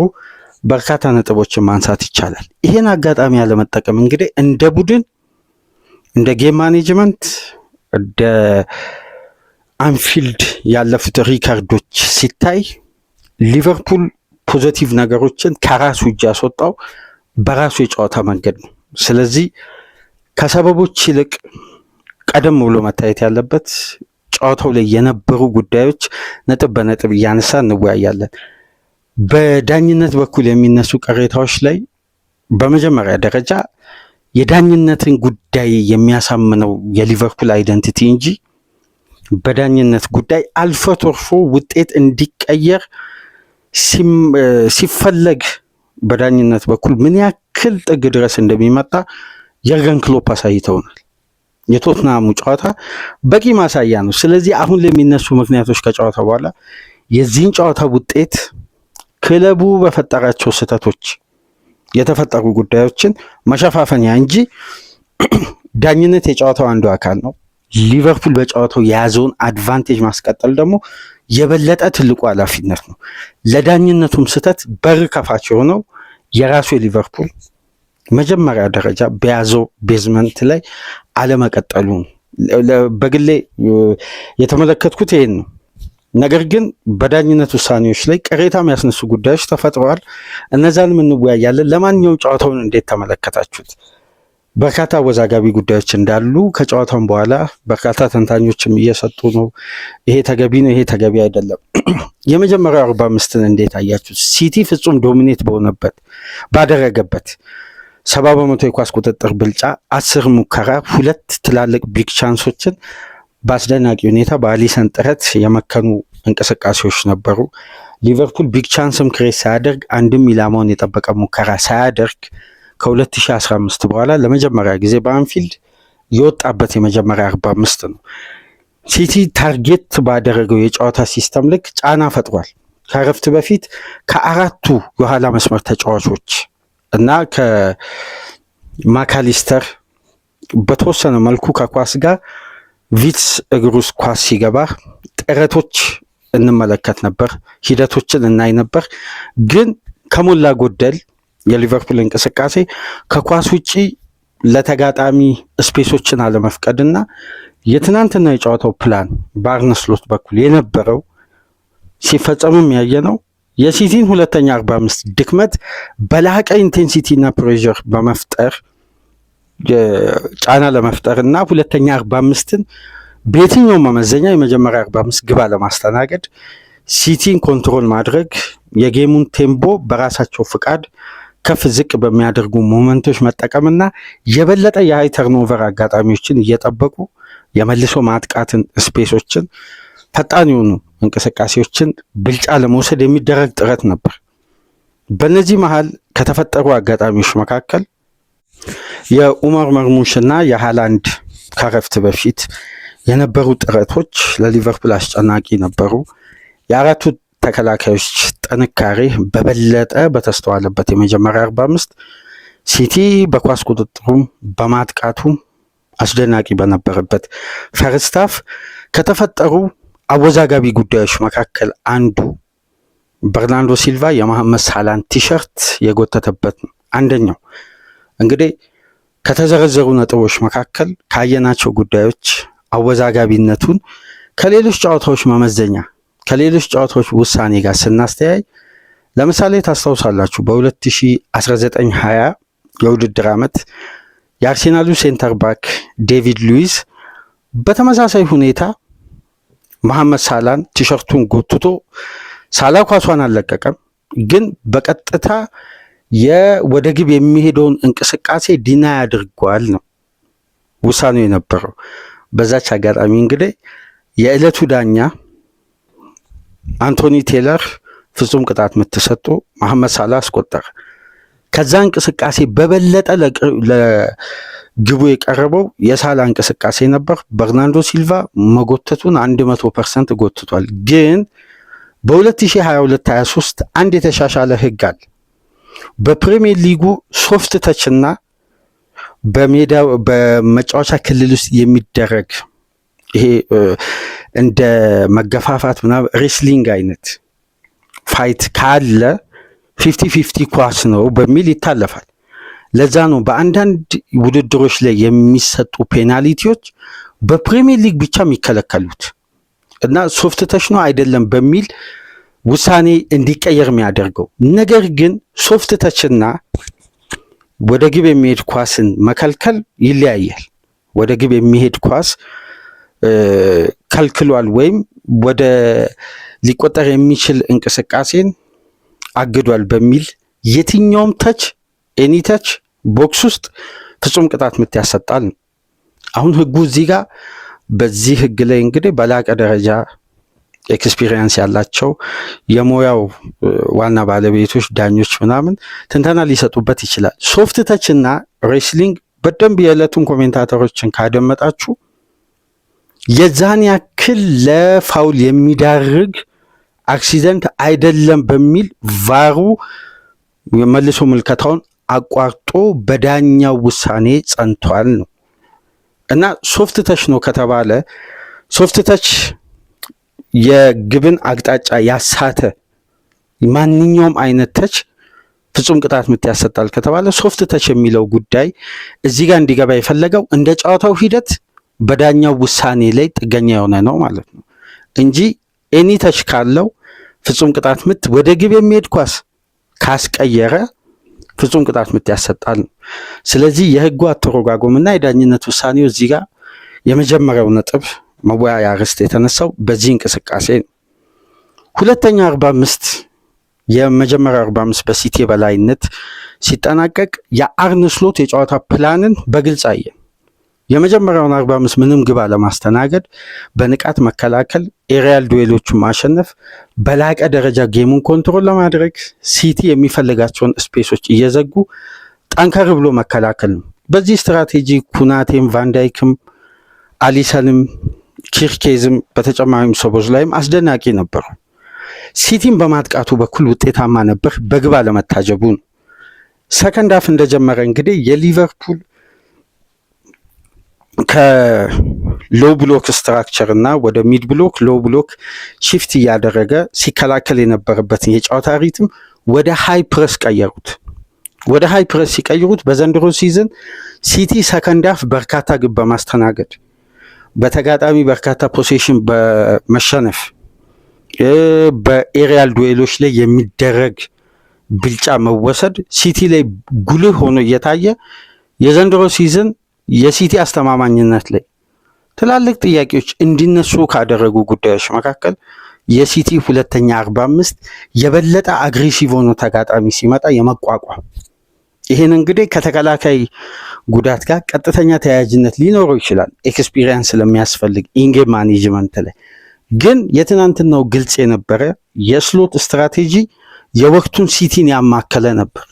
በርካታ ነጥቦችን ማንሳት ይቻላል። ይሄን አጋጣሚ ያለመጠቀም እንግዲህ እንደ ቡድን እንደ ጌም ማኔጅመንት እንደ አንፊልድ ያለፉት ሪካርዶች ሲታይ ሊቨርፑል ፖዚቲቭ ነገሮችን ከራሱ እጅ ያስወጣው በራሱ የጨዋታ መንገድ ነው። ስለዚህ ከሰበቦች ይልቅ ቀደም ብሎ መታየት ያለበት ጨዋታው ላይ የነበሩ ጉዳዮች ነጥብ በነጥብ እያነሳ እንወያያለን። በዳኝነት በኩል የሚነሱ ቅሬታዎች ላይ በመጀመሪያ ደረጃ የዳኝነትን ጉዳይ የሚያሳምነው የሊቨርፑል አይደንቲቲ እንጂ በዳኝነት ጉዳይ አልፎ ተርፎ ውጤት እንዲቀየር ሲፈለግ በዳኝነት በኩል ምን ያክል ጥግ ድረስ እንደሚመጣ የርገን ክሎፕ አሳይተውናል። የቶትናሙ ጨዋታ በቂ ማሳያ ነው። ስለዚህ አሁን ለሚነሱ ምክንያቶች ከጨዋታ በኋላ የዚህን ጨዋታ ውጤት ክለቡ በፈጠራቸው ስህተቶች የተፈጠሩ ጉዳዮችን መሸፋፈኛ እንጂ ዳኝነት የጨዋታው አንዱ አካል ነው። ሊቨርፑል በጨዋታው የያዘውን አድቫንቴጅ ማስቀጠል ደግሞ የበለጠ ትልቁ ኃላፊነት ነው። ለዳኝነቱም ስህተት በር ከፋች የሆነው የራሱ የሊቨርፑል መጀመሪያ ደረጃ በያዘው ቤዝመንት ላይ አለመቀጠሉ ነው። በግሌ የተመለከትኩት ይሄን ነው። ነገር ግን በዳኝነት ውሳኔዎች ላይ ቅሬታ የሚያስነሱ ጉዳዮች ተፈጥረዋል። እነዛንም እንወያያለን። ለማንኛውም ጨዋታውን እንዴት ተመለከታችሁት? በርካታ አወዛጋቢ ጉዳዮች እንዳሉ ከጨዋታውን በኋላ በርካታ ተንታኞችም እየሰጡ ነው። ይሄ ተገቢ ነው፣ ይሄ ተገቢ አይደለም። የመጀመሪያው 45ን እንዴት አያችሁት? ሲቲ ፍጹም ዶሚኔት ባደረገበት 70% የኳስ ቁጥጥር ብልጫ፣ 10 ሙከራ፣ 2 ትላልቅ ቢግ ቻንሶችን በአስደናቂ ሁኔታ በአሊሰን ጥረት የመከኑ እንቅስቃሴዎች ነበሩ። ሊቨርፑል ቢግ ቻንስም ክሬት ሳያደርግ አንድም ኢላማውን የጠበቀ ሙከራ ሳያደርግ ከ2015 በኋላ ለመጀመሪያ ጊዜ በአንፊልድ የወጣበት የመጀመሪያ 45 ነው። ሲቲ ታርጌት ባደረገው የጨዋታ ሲስተም ልክ ጫና ፈጥሯል። ከረፍት በፊት ከአራቱ የኋላ መስመር ተጫዋቾች እና ከማካሊስተር በተወሰነ መልኩ ከኳስ ጋር ቪትስ እግር ውስጥ ኳስ ሲገባ ጥረቶች እንመለከት ነበር፣ ሂደቶችን እናይ ነበር። ግን ከሞላ ጎደል የሊቨርፑል እንቅስቃሴ ከኳስ ውጪ ለተጋጣሚ ስፔሶችን አለመፍቀድና የትናንትና የጨዋታው ፕላን በአርነ ስሎት በኩል የነበረው ሲፈጸምም ያየነው የሲቲን ሁለተኛ 45 ድክመት በላቀ ኢንቴንሲቲ እና ፕሬዠር በመፍጠር ጫና ለመፍጠር እና ሁለተኛ 45ን በየትኛው መመዘኛ የመጀመሪያ 45 ግባ ለማስተናገድ ሲቲን ኮንትሮል ማድረግ፣ የጌሙን ቴምፖ በራሳቸው ፍቃድ ከፍ ዝቅ በሚያደርጉ ሞመንቶች መጠቀምና የበለጠ የሃይ ተርኖቨር አጋጣሚዎችን እየጠበቁ የመልሶ ማጥቃትን ስፔሶችን፣ ፈጣን የሆኑ እንቅስቃሴዎችን ብልጫ ለመውሰድ የሚደረግ ጥረት ነበር። በእነዚህ መሃል ከተፈጠሩ አጋጣሚዎች መካከል የኡመር መርሙሽ እና የሃላንድ ከረፍት በፊት የነበሩ ጥረቶች ለሊቨርፑል አስጨናቂ ነበሩ። የአራቱ ተከላካዮች ጥንካሬ በበለጠ በተስተዋለበት የመጀመሪያ 45 ሲቲ በኳስ ቁጥጥሩም በማጥቃቱም አስደናቂ በነበረበት ፈርስት ሃፍ ከተፈጠሩ አወዛጋቢ ጉዳዮች መካከል አንዱ በርናንዶ ሲልቫ የመሐመድ ሳላን ቲሸርት የጎተተበት ነው። አንደኛው እንግዲህ ከተዘረዘሩ ነጥቦች መካከል ካየናቸው ጉዳዮች አወዛጋቢነቱን ከሌሎች ጨዋታዎች መመዘኛ ከሌሎች ጨዋታዎች ውሳኔ ጋር ስናስተያይ ለምሳሌ ታስታውሳላችሁ በ2019-20 የውድድር ዓመት የአርሴናሉ ሴንተር ባክ ዴቪድ ሉዊዝ በተመሳሳይ ሁኔታ መሐመድ ሳላን ቲሸርቱን ጎትቶ ሳላ ኳሷን አልለቀቀም፣ ግን በቀጥታ ወደ ግብ የሚሄደውን እንቅስቃሴ ዲና ያድርጓል ነው ውሳኔው የነበረው። በዛች አጋጣሚ እንግዲህ የዕለቱ ዳኛ አንቶኒ ቴለር ፍጹም ቅጣት ምት ሰጥቶ መሐመድ ሳላ አስቆጠረ። ከዛ እንቅስቃሴ በበለጠ ለግቡ የቀረበው የሳላ እንቅስቃሴ ነበር። በርናንዶ ሲልቫ መጎተቱን 100% ጎትቷል። ግን በ2022-23 አንድ የተሻሻለ ህግ አለ። በፕሪሚየር ሊጉ ሶፍት ተች እና በመጫወቻ ክልል ውስጥ የሚደረግ ይሄ እንደ መገፋፋት ምናምን ሬስሊንግ አይነት ፋይት ካለ 50-50 ኳስ ነው በሚል ይታለፋል። ለዛ ነው በአንዳንድ ውድድሮች ላይ የሚሰጡ ፔናልቲዎች በፕሪሚየር ሊግ ብቻ የሚከለከሉት እና ሶፍት ተች ነው አይደለም በሚል ውሳኔ እንዲቀየር የሚያደርገው። ነገር ግን ሶፍት ተችና ወደ ግብ የሚሄድ ኳስን መከልከል ይለያያል። ወደ ግብ የሚሄድ ኳስ ከልክሏል ወይም ወደ ሊቆጠር የሚችል እንቅስቃሴን አግዷል በሚል የትኛውም ተች ኤኒ ተች ቦክስ ውስጥ ፍጹም ቅጣት ምት ያሰጣል። አሁን ህጉ እዚህ ጋር በዚህ ህግ ላይ እንግዲህ በላቀ ደረጃ ኤክስፒሪየንስ ያላቸው የሙያው ዋና ባለቤቶች ዳኞች ምናምን ትንተና ሊሰጡበት ይችላል። ሶፍት ተች እና ሬስሊንግ በደንብ የዕለቱን ኮሜንታተሮችን ካደመጣችሁ የዛን ያክል ለፋውል የሚዳርግ አክሲደንት አይደለም በሚል ቫሩ መልሶ ምልከታውን አቋርጦ በዳኛው ውሳኔ ጸንቷል ነው። እና ሶፍት ተች ነው ከተባለ ሶፍት ተች የግብን አቅጣጫ ያሳተ ማንኛውም አይነት ተች ፍጹም ቅጣት ምት ያሰጣል ከተባለ ሶፍት ተች የሚለው ጉዳይ እዚህ ጋር እንዲገባ የፈለገው እንደ ጨዋታው ሂደት በዳኛው ውሳኔ ላይ ጥገኛ የሆነ ነው ማለት ነው እንጂ ኤኒ ተች ካለው ፍጹም ቅጣት ምት ወደ ግብ የሚሄድ ኳስ ካስቀየረ ፍጹም ቅጣት ምት ያሰጣል። ስለዚህ የህጉ አተረጓጎምና የዳኝነት ውሳኔው እዚህ ጋር የመጀመሪያው ነጥብ መወያያ ርዕስ የተነሳው በዚህ እንቅስቃሴ ነው። ሁለተኛ 45 የመጀመሪያው 45 በሲቲ በላይነት ሲጠናቀቅ የአርነ ስሎት የጨዋታ ፕላንን በግልጽ አየ። የመጀመሪያውን 45 ምንም ግብ አለማስተናገድ፣ በንቃት መከላከል፣ ኤሪያል ዱዌሎችን ማሸነፍ፣ በላቀ ደረጃ ጌሙን ኮንትሮል ለማድረግ ሲቲ የሚፈልጋቸውን ስፔሶች እየዘጉ ጠንከር ብሎ መከላከል ነው። በዚህ ስትራቴጂ ኩናቴም፣ ቫንዳይክም፣ አሊሰንም፣ ኪርኬዝም በተጨማሪም ሰቦዝ ላይም አስደናቂ ነበሩ። ሲቲም በማጥቃቱ በኩል ውጤታማ ነበር፣ በግብ አለመታጀቡ ነው። ሰከንድ ሃፍ እንደጀመረ እንግዲህ የሊቨርፑል ከሎ ብሎክ ስትራክቸር እና ወደ ሚድ ብሎክ ሎ ብሎክ ሽፍት እያደረገ ሲከላከል የነበረበትን የጨዋታ ሪትም ወደ ሃይ ፕረስ ቀየሩት። ወደ ሃይ ፕረስ ሲቀይሩት በዘንድሮ ሲዝን ሲቲ ሰከንድ ሃፍ በርካታ ግብ በማስተናገድ በተጋጣሚ በርካታ ፖሴሽን በመሸነፍ በኤሪያል ዱዌሎች ላይ የሚደረግ ብልጫ መወሰድ ሲቲ ላይ ጉልህ ሆኖ እየታየ የዘንድሮ ሲዝን የሲቲ አስተማማኝነት ላይ ትላልቅ ጥያቄዎች እንዲነሱ ካደረጉ ጉዳዮች መካከል የሲቲ ሁለተኛ 45 የበለጠ አግሬሲቭ ሆኖ ተጋጣሚ ሲመጣ የመቋቋም ይሄን እንግዲህ ከተከላካይ ጉዳት ጋር ቀጥተኛ ተያያዥነት ሊኖረው ይችላል ኤክስፒሪየንስ ስለሚያስፈልግ ኢንጌም ማኔጅመንት ላይ ግን የትናንትናው ግልጽ የነበረ የስሎት ስትራቴጂ የወቅቱን ሲቲን ያማከለ ነበር።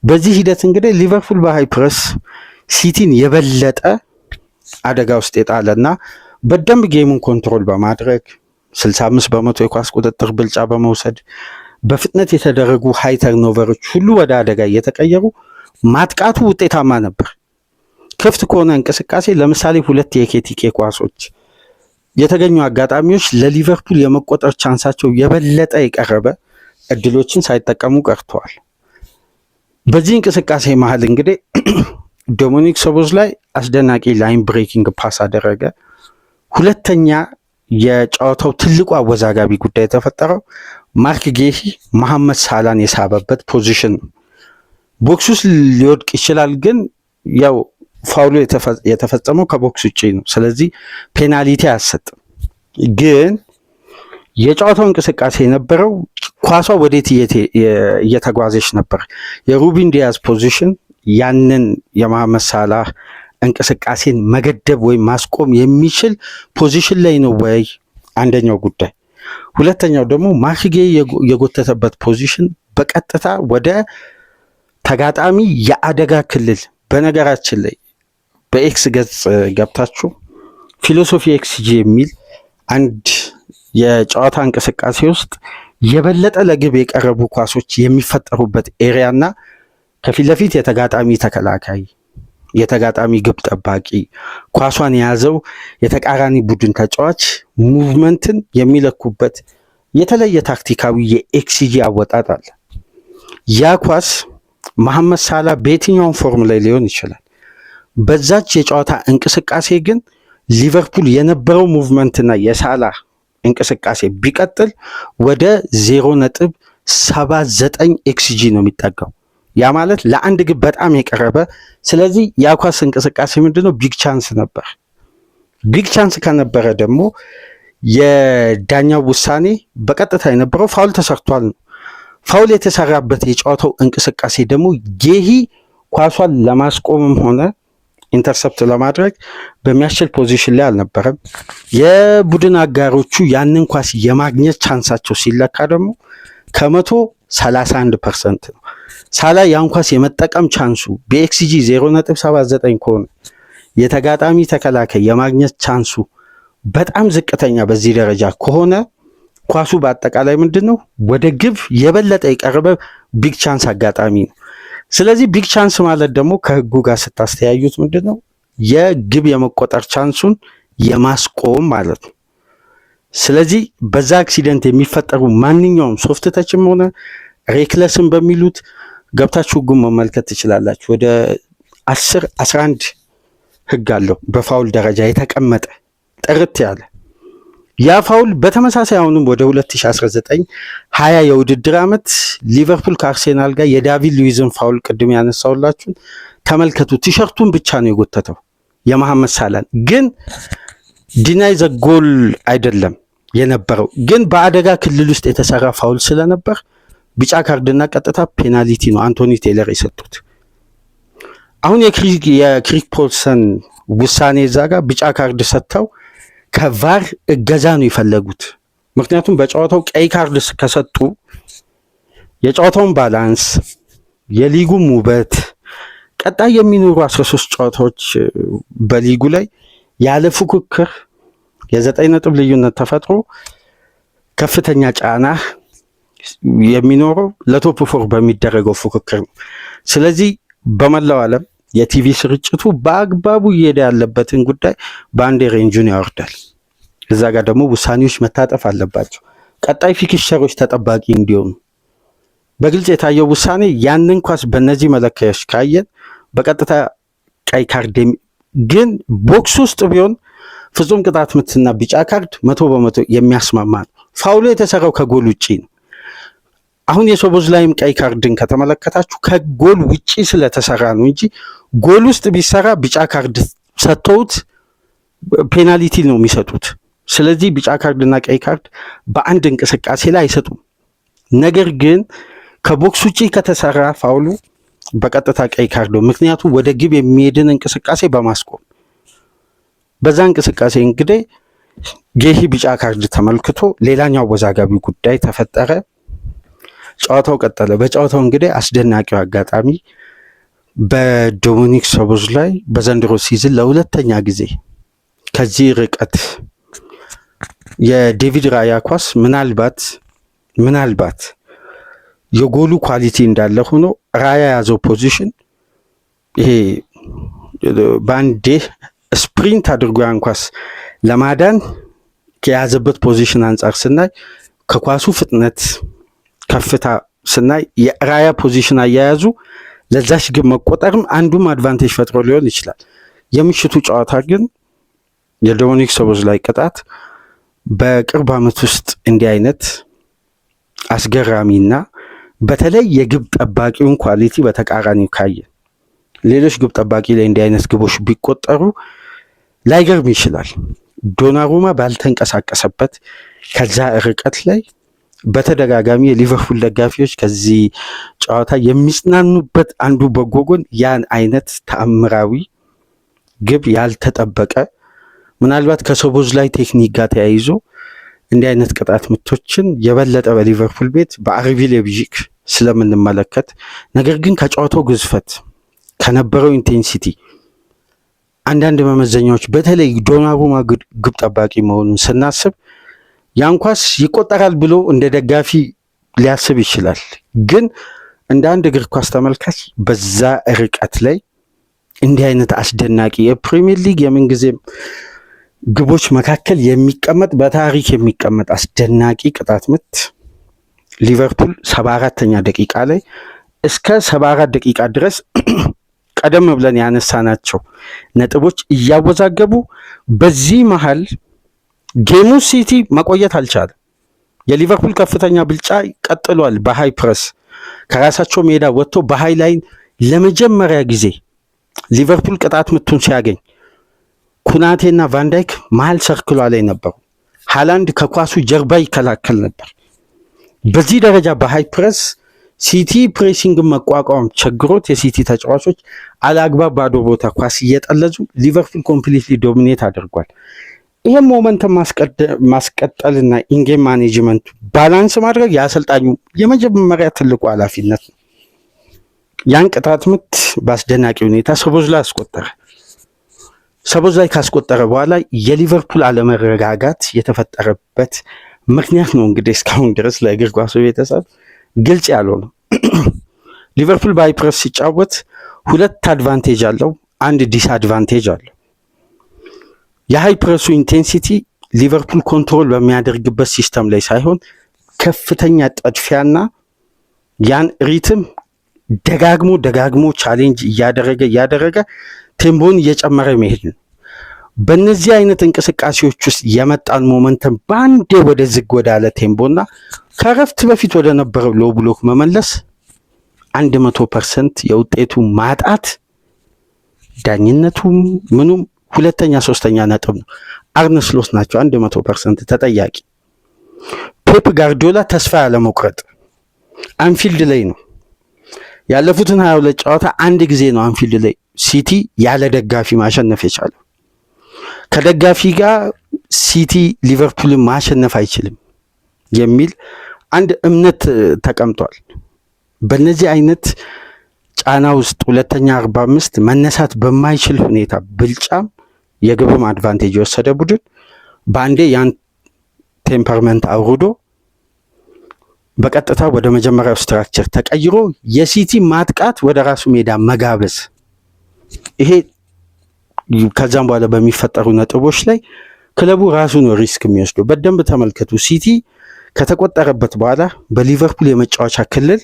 በዚህ ሂደት እንግዲህ ሊቨርፑል በሃይ ፕረስ ሲቲን የበለጠ አደጋ ውስጥ የጣለና በደንብ ጌሙን ኮንትሮል በማድረግ 65 በመቶ የኳስ ቁጥጥር ብልጫ በመውሰድ በፍጥነት የተደረጉ ሃይ ተርኖቨሮች ሁሉ ወደ አደጋ እየተቀየሩ ማጥቃቱ ውጤታማ ነበር። ክፍት ከሆነ እንቅስቃሴ ለምሳሌ 2 የኬቲኬ ኳሶች የተገኙ አጋጣሚዎች ለሊቨርፑል የመቆጠር ቻንሳቸው የበለጠ የቀረበ እድሎችን ሳይጠቀሙ ቀርተዋል። በዚህ እንቅስቃሴ መሀል እንግዲህ ዶሚኒክ ሶቦዝ ላይ አስደናቂ ላይን ብሬኪንግ ፓስ አደረገ። ሁለተኛ የጨዋታው ትልቁ አወዛጋቢ ጉዳይ የተፈጠረው ማርክ ጌሂ መሐመድ ሳላን የሳበበት ፖዚሽን ነው። ቦክስ ውስጥ ሊወድቅ ይችላል፣ ግን ያው ፋውሉ የተፈጸመው ከቦክስ ውጪ ነው። ስለዚህ ፔናልቲ አያሰጥም። ግን የጨዋታው እንቅስቃሴ የነበረው ኳሷ ወዴት እየተጓዘች ነበር? የሩቢን ዲያዝ ፖዚሽን ያንን የመሐመድ ሳላህ እንቅስቃሴን መገደብ ወይም ማስቆም የሚችል ፖዚሽን ላይ ነው ወይ? አንደኛው ጉዳይ። ሁለተኛው ደግሞ ማርክ ጌሂ የጎተተበት ፖዚሽን በቀጥታ ወደ ተጋጣሚ የአደጋ ክልል። በነገራችን ላይ በኤክስ ገጽ ገብታችሁ ፊሎሶፊ ኤክስጂ የሚል አንድ የጨዋታ እንቅስቃሴ ውስጥ የበለጠ ለግብ የቀረቡ ኳሶች የሚፈጠሩበት ኤሪያና ከፊት ለፊት የተጋጣሚ ተከላካይ፣ የተጋጣሚ ግብ ጠባቂ፣ ኳሷን የያዘው የተቃራኒ ቡድን ተጫዋች ሙቭመንትን የሚለኩበት የተለየ ታክቲካዊ የኤክስጂ አወጣጥ አለ። ያ ኳስ መሐመድ ሳላ በየትኛውም ፎርም ላይ ሊሆን ይችላል። በዛች የጨዋታ እንቅስቃሴ ግን ሊቨርፑል የነበረው ሙቭመንትና የሳላ እንቅስቃሴ ቢቀጥል ወደ 0.79 ኤክስጂ ነው የሚጠጋው። ያ ማለት ለአንድ ግብ በጣም የቀረበ። ስለዚህ ያ ኳስ እንቅስቃሴ ምንድነው? ቢግ ቻንስ ነበር። ቢግ ቻንስ ከነበረ ደግሞ የዳኛው ውሳኔ በቀጥታ የነበረው ፋውል ተሰርቷል ነው። ፋውል የተሰራበት የጨዋታው እንቅስቃሴ ደግሞ ጌሂ ኳሷን ለማስቆምም ሆነ ኢንተርሰፕት ለማድረግ በሚያስችል ፖዚሽን ላይ አልነበረም። የቡድን አጋሮቹ ያንን ኳስ የማግኘት ቻንሳቸው ሲለካ ደግሞ ከ131% ነው። ሳላ ያን ኳስ የመጠቀም ቻንሱ በኤክስጂ 0.79 ከሆነ የተጋጣሚ ተከላካይ የማግኘት ቻንሱ በጣም ዝቅተኛ በዚህ ደረጃ ከሆነ ኳሱ በአጠቃላይ ምንድነው ወደ ግብ የበለጠ የቀረበ ቢግ ቻንስ አጋጣሚ ነው። ስለዚህ ቢግ ቻንስ ማለት ደግሞ ከህጉ ጋር ስታስተያዩት ምንድነው የግብ የመቆጠር ቻንሱን የማስቆም ማለት ነው። ስለዚህ በዛ አክሲደንት የሚፈጠሩ ማንኛውም ሶፍት ተችም ሆነ ሬክለስን በሚሉት ገብታችሁ ህጉን መመልከት ትችላላችሁ። ወደ 11 ህግ አለው በፋውል ደረጃ የተቀመጠ ጥርት ያለ። ያ ፋውል በተመሳሳይ አሁንም ወደ 2019-20 የውድድር ዓመት ሊቨርፑል ከአርሴናል ጋር የዳቪድ ሉዊዝን ፋውል ቅድም ያነሳውላችሁን ተመልከቱ። ቲሸርቱን ብቻ ነው የጎተተው የመሐመድ ሳላን፣ ግን ዲናይ ዘ ጎል አይደለም የነበረው፣ ግን በአደጋ ክልል ውስጥ የተሰራ ፋውል ስለነበር ቢጫ ካርድና ቀጥታ ፔናልቲ ነው አንቶኒ ቴይለር የሰጡት። አሁን የክሪክ ፖልሰን ውሳኔ እዛ ጋር ቢጫ ካርድ ሰጥተው ከቫር እገዛ ነው የፈለጉት። ምክንያቱም በጨዋታው ቀይ ካርድ ከሰጡ የጨዋታውን ባላንስ፣ የሊጉም ውበት፣ ቀጣይ የሚኖሩ 13 ጨዋታዎች በሊጉ ላይ ያለ ፉክክር የ9 ነጥብ ልዩነት ተፈጥሮ ከፍተኛ ጫና የሚኖረው ለቶፕ ፎር በሚደረገው ፉክክር ነው። ስለዚህ በመላው ዓለም የቲቪ ስርጭቱ በአግባቡ እየሄደ ያለበትን ጉዳይ በአንድ ሬንጁን ያወርዳል። እዛ ጋር ደግሞ ውሳኔዎች መታጠፍ አለባቸው፣ ቀጣይ ፊክስቸሮች ተጠባቂ እንዲሆኑ። በግልጽ የታየው ውሳኔ ያንን ኳስ በእነዚህ መለኪያዎች ካየን በቀጥታ ቀይ ካርድ፣ ግን ቦክስ ውስጥ ቢሆን ፍጹም ቅጣት ምትና ቢጫ ካርድ 100% የሚያስማማ ነው። ፋውሉ የተሰራው ከጎል ውጪ ነው። አሁን የሶቦዝ ላይም ቀይ ካርድን ከተመለከታችሁ ከጎል ውጪ ስለተሰራ ነው እንጂ ጎል ውስጥ ቢሰራ ቢጫ ካርድ ሰጥተውት ፔናልቲ ነው የሚሰጡት። ስለዚህ ቢጫ ካርድና ቀይ ካርድ በአንድ እንቅስቃሴ ላይ አይሰጡም። ነገር ግን ከቦክስ ውጪ ከተሰራ ፋውሉ በቀጥታ ቀይ ካርድ፣ ምክንያቱም ወደ ግብ የሚሄድን እንቅስቃሴ በማስቆም። በዛ እንቅስቃሴ እንግዲህ ጌሂ ቢጫ ካርድ ተመልክቶ ሌላኛው አወዛጋቢ ጉዳይ ተፈጠረ። ጨዋታው ቀጠለ። በጨዋታው እንግዲህ አስደናቂው አጋጣሚ በዶሚኒክ ሶቦዝ ላይ በዘንድሮ ሲዝን ለሁለተኛ ጊዜ ከዚህ ርቀት የዴቪድ ራያ ኳስ ምናልባት የጎሉ ኳሊቲ እንዳለ ሆኖ ራያ ያዘው ፖዚሽን ይሄ በአንዴ ስፕሪንት አድርጎ ያን ኳስ ለማዳን ከያዘበት ፖዚሽን አንጻር ስናይ ከኳሱ ፍጥነት ከፍታ ስናይ የራያ ፖዚሽን አያያዙ ለዛች ግብ መቆጠርም አንዱም አድቫንቴጅ ፈጥሮ ሊሆን ይችላል። የምሽቱ ጨዋታ ግን የዶሚኒክ ሶቦዝ ላይ ቅጣት በቅርብ ዓመት ውስጥ እንዲህ አይነት አስገራሚና በተለይ የግብ ጠባቂውን ኳሊቲ በተቃራኒው ካየ ሌሎች ግብ ጠባቂ ላይ እንዲህ አይነት ግቦች ቢቆጠሩ ላይገርም ይችላል። ዶናሩማ ባልተንቀሳቀሰበት ከዛ ርቀት ላይ በተደጋጋሚ የሊቨርፑል ደጋፊዎች ከዚህ ጨዋታ የሚጽናኑበት አንዱ በጎ ጎን ያን አይነት ተአምራዊ ግብ ያልተጠበቀ ምናልባት ከሶቦዝ ላይ ቴክኒክ ጋር ተያይዞ እንዲህ አይነት ቅጣት ምቶችን የበለጠ በሊቨርፑል ቤት በአርቢ ሌብጂክ ስለምንመለከት፣ ነገር ግን ከጨዋታው ግዝፈት ከነበረው ኢንቴንሲቲ አንዳንድ መመዘኛዎች በተለይ ዶናሩማ ግብ ጠባቂ መሆኑን ስናስብ ያን ኳስ ይቆጠራል ብሎ እንደ ደጋፊ ሊያስብ ይችላል። ግን እንደ አንድ እግር ኳስ ተመልካች በዛ ርቀት ላይ እንዲህ አይነት አስደናቂ የፕሪሚየር ሊግ የምንጊዜም ግቦች መካከል የሚቀመጥ በታሪክ የሚቀመጥ አስደናቂ ቅጣት ምት ሊቨርፑል 74ኛ ደቂቃ ላይ እስከ 74 ደቂቃ ድረስ ቀደም ብለን ያነሳናቸው ነጥቦች እያወዛገቡ በዚህ መሃል ጌሙ ሲቲ መቆየት አልቻለም። የሊቨርፑል ከፍተኛ ብልጫ ቀጥሏል። በሃይ ፕረስ ከራሳቸው ሜዳ ወጥቶ በሃይ ላይን ለመጀመሪያ ጊዜ ሊቨርፑል ቅጣት ምቱን ሲያገኝ ኩናቴና ቫንዳይክ መሀል ሰርክሏ ላይ ነበሩ። ሃላንድ ከኳሱ ጀርባ ይከላከል ነበር። በዚህ ደረጃ በሃይ ፕረስ ሲቲ ፕሬሲንግን መቋቋም ቸግሮት የሲቲ ተጫዋቾች አላግባብ ባዶ ቦታ ኳስ እየጠለዙ ሊቨርፑል ኮምፕሊትሊ ዶሚኔት አድርጓል። ይህም ሞመንተም ማስቀጠልና ኢንጌም ማኔጅመንቱ ባላንስ ማድረግ የአሰልጣኙ የመጀመሪያ ትልቁ ኃላፊነት ነው። ያን ቅጣት ምት በአስደናቂ ሁኔታ ሶቦዝ ላይ አስቆጠረ። ሶቦዝ ላይ ካስቆጠረ በኋላ የሊቨርፑል አለመረጋጋት የተፈጠረበት ምክንያት ነው እንግዲህ እስካሁን ድረስ ለእግር ኳሱ ቤተሰብ ግልጽ ያልሆነው። ሊቨርፑል በሃይ ፕረስ ሲጫወት ሁለት አድቫንቴጅ አለው። አንድ ዲስአድቫንቴጅ አለው። የሃይ ፕረሱ ኢንቴንሲቲ ሊቨርፑል ኮንትሮል በሚያደርግበት ሲስተም ላይ ሳይሆን ከፍተኛ ጠድፊያና ያን ሪትም ደጋግሞ ቻሌንጅ እያደረገ ቴምፖን እየጨመረ መሄድ ነው። በእነዚህ አይነት እንቅስቃሴዎች ውስጥ የመጣን ሞመንተም በአንዴ ወደ ዝግ ወዳለ ቴምፖና ከረፍት በፊት ወደ ነበረው ሎ ብሎክ መመለስ 100% የውጤቱ ማጣት ዳኝነቱም ምኑም ሁለተኛ ሶስተኛ ነጥብ ነው። አርነ ስሎት ናቸው 100% ተጠያቂ። ፔፕ ጋርዲዮላ ተስፋ ያለ መቁረጥ አንፊልድ ላይ ነው። ያለፉትን 22 ጨዋታ አንድ ጊዜ ነው አንፊልድ ላይ ሲቲ ያለ ደጋፊ ማሸነፍ የቻለው። ከደጋፊ ጋር ሲቲ ሊቨርፑልን ማሸነፍ አይችልም የሚል አንድ እምነት ተቀምጧል። በእነዚህ አይነት ጫና ውስጥ ሁለተኛ 45 መነሳት በማይችል ሁኔታ ብልጫም የግብም አድቫንቴጅ የወሰደ ቡድን በአንዴ ያን ቴምፐርመንት አውርዶ በቀጥታ ወደ መጀመሪያው ስትራክቸር ተቀይሮ የሲቲ ማጥቃት ወደ ራሱ ሜዳ መጋበዝ፣ ይሄ ከዛም በኋላ በሚፈጠሩ ነጥቦች ላይ ክለቡ ራሱ ነው ሪስክ የሚወስደው። በደንብ ተመልከቱ። ሲቲ ከተቆጠረበት በኋላ በሊቨርፑል የመጫወቻ ክልል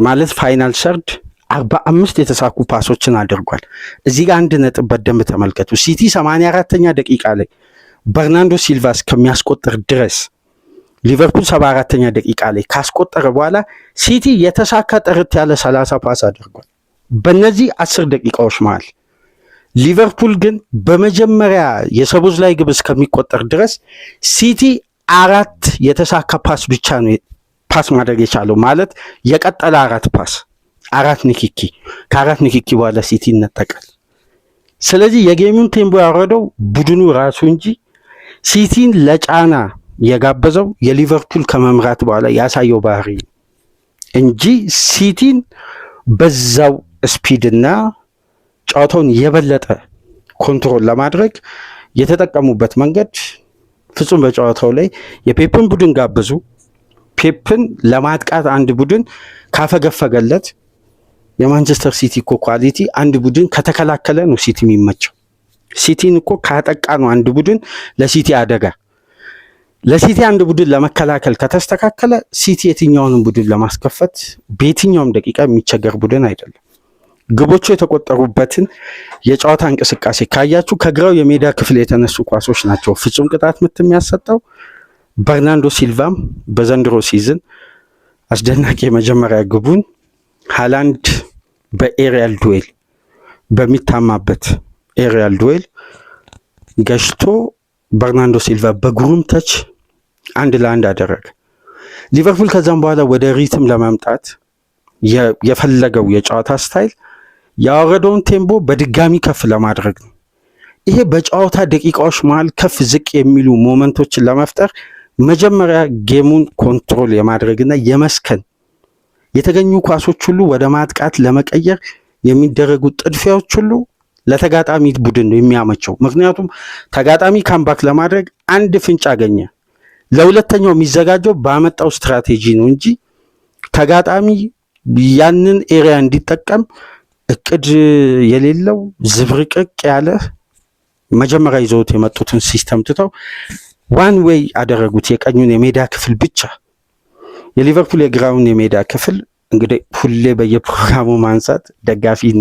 ማለት ፋይናል ሰርድ 45 የተሳኩ ፓሶችን አድርጓል። እዚህ ጋር አንድ ነጥብ በደንብ ተመልከቱ። ሲቲ 84ኛ ደቂቃ ላይ በርናንዶ ሲልቫ እስከሚያስቆጥር ድረስ ሊቨርፑል 74ኛ ደቂቃ ላይ ካስቆጠረ በኋላ ሲቲ የተሳካ ጥርት ያለ 30 ፓስ አድርጓል በእነዚህ 10 ደቂቃዎች መሃል። ሊቨርፑል ግን በመጀመሪያ የሰቦዝ ላይ ግብ እስከሚቆጠር ድረስ ሲቲ 4 የተሳካ ፓስ ብቻ ነው ፓስ ማድረግ የቻለው። ማለት የቀጠለ 4 ፓስ 4 ንክኪ፣ ከ4 ንክኪ በኋላ ሲቲ ይነጠቃል። ስለዚህ የጌሙን ቴምፖ ያወረደው ቡድኑ ራሱ እንጂ ሲቲን ለጫና የጋበዘው የሊቨርፑል ከመምራት በኋላ ያሳየው ባህሪ እንጂ ሲቲን በዛው ስፒድና ጨዋታውን የበለጠ ኮንትሮል ለማድረግ የተጠቀሙበት መንገድ ፍጹም በጨዋታው ላይ የፔፕን ቡድን ጋበዙ። ፔፕን ለማጥቃት አንድ ቡድን ካፈገፈገለት የማንቸስተር ሲቲ እኮ ኳሊቲ አንድ ቡድን ከተከላከለ ነው ሲቲ የሚመቸው። ሲቲን እኮ ካጠቃ ነው አንድ ቡድን ለሲቲ አደጋ። ለሲቲ አንድ ቡድን ለመከላከል ከተስተካከለ ሲቲ የትኛውንም ቡድን ለማስከፈት በየትኛውም ደቂቃ የሚቸገር ቡድን አይደለም። ግቦቹ የተቆጠሩበትን የጨዋታ እንቅስቃሴ ካያችሁ ከግራው የሜዳ ክፍል የተነሱ ኳሶች ናቸው ፍጹም ቅጣት ምት የሚያሰጠው። በርናንዶ ሲልቫም በዘንድሮ ሲዝን አስደናቂ የመጀመሪያ ግቡን ሃላንድ በኤሪያል ዱዌል በሚታማበት ኤሪያል ዱዌል ገሽቶ በርናንዶ ሲልቫ በግሩም ተች 1-1 አደረገ። ሊቨርፑል ከዛም በኋላ ወደ ሪትም ለማምጣት የፈለገው የጨዋታ ስታይል ያወረደውን ቴምፖ በድጋሚ ከፍ ለማድረግ ነው። ይሄ በጨዋታ ደቂቃዎች መሃል ከፍ ዝቅ የሚሉ ሞመንቶችን ለመፍጠር መጀመሪያ ጌሙን ኮንትሮል የማድረግና የመስከን የተገኙ ኳሶች ሁሉ ወደ ማጥቃት ለመቀየር የሚደረጉ ጥድፊያዎች ሁሉ ለተጋጣሚ ቡድን ነው የሚያመቸው። ምክንያቱም ተጋጣሚ ካምባክ ለማድረግ አንድ ፍንጭ አገኘ፣ ለሁለተኛው የሚዘጋጀው ባመጣው ስትራቴጂ ነው እንጂ ተጋጣሚ ያንን ኤሪያ እንዲጠቀም እቅድ የሌለው ዝብርቅቅ ያለ መጀመሪያ ይዘውት የመጡትን ሲስተም ትተው ዋን ዌይ አደረጉት። የቀኙን የሜዳ ክፍል ብቻ። የሊቨርፑል የግራውን የሜዳ ክፍል እንግዲህ ሁሌ በየፕሮግራሙ ማንሳት ደጋፊን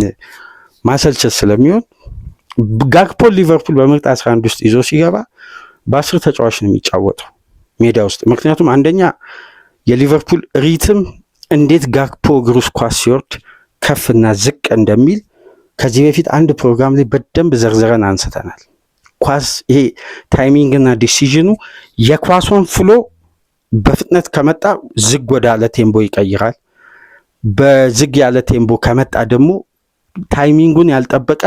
ማሰልቸት ስለሚሆን ጋክፖ ሊቨርፑል በምርጥ 11 ውስጥ ይዞ ሲገባ በ10 ተጫዋች ነው የሚጫወተው ሜዳ ውስጥ። ምክንያቱም አንደኛ የሊቨርፑል ሪትም እንዴት ጋክፖ እግሩ ውስጥ ኳስ ሲወርድ ከፍና ዝቅ እንደሚል ከዚህ በፊት አንድ ፕሮግራም ላይ በደንብ ዘርዝረን አንስተናል። ኳስ ይሄ ታይሚንግና ዲሲዥኑ የኳሷን ፍሎ በፍጥነት ከመጣ ዝግ ወዳለ ቴምቦ ይቀይራል። በዝግ ያለ ቴምቦ ከመጣ ደግሞ ታይሚንጉን ያልጠበቀ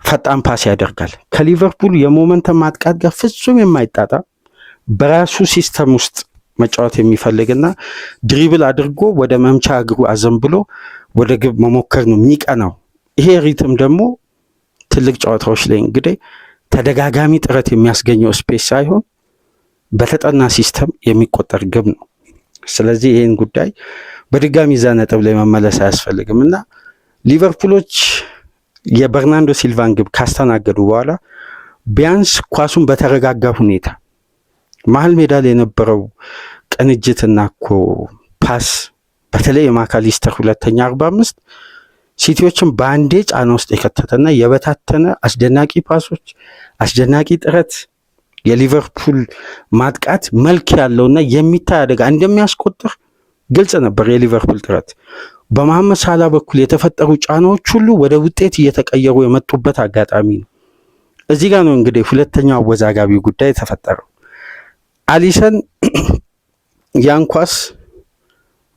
ፈጣን ፓስ ያደርጋል። ከሊቨርፑል የሞመንተም ማጥቃት ጋር ፍጹም የማይጣጣ በራሱ ሲስተም ውስጥ መጫወት የሚፈልግና ድሪብል አድርጎ ወደ መምቻ እግሩ አዘንብሎ ወደ ግብ መሞከር ነው የሚቀናው። ይሄ ሪትም ደግሞ ትልቅ ጨዋታዎች ላይ እንግዲህ ተደጋጋሚ ጥረት የሚያስገኘው ስፔስ ሳይሆን በተጠና ሲስተም የሚቆጠር ግብ ነው። ስለዚህ ይህን ጉዳይ በድጋሚ እዛ ነጥብ ላይ መመለስ አያስፈልግም እና ሊቨርፑሎች የበርናንዶ ሲልቫን ግብ ካስተናገዱ በኋላ ቢያንስ ኳሱን በተረጋጋ ሁኔታ መሀል ሜዳ ላይ የነበረው ቅንጅትና እኮ ፓስ በተለይ የማካሊስተር ሁለተኛ 45 ሲቲዎችን በአንዴ ጫና ውስጥ የከተተና የበታተነ አስደናቂ ፓሶች፣ አስደናቂ ጥረት፣ የሊቨርፑል ማጥቃት መልክ ያለውና የሚታይ አደጋ እንደሚያስቆጥር ግልጽ ነበር። የሊቨርፑል ጥረት በመሐመድ ሳላ በኩል የተፈጠሩ ጫናዎች ሁሉ ወደ ውጤት እየተቀየሩ የመጡበት አጋጣሚ ነው። እዚህ ጋር ነው እንግዲህ ሁለተኛው አወዛጋቢ ጉዳይ የተፈጠረው። አሊሰን ያን ኳስ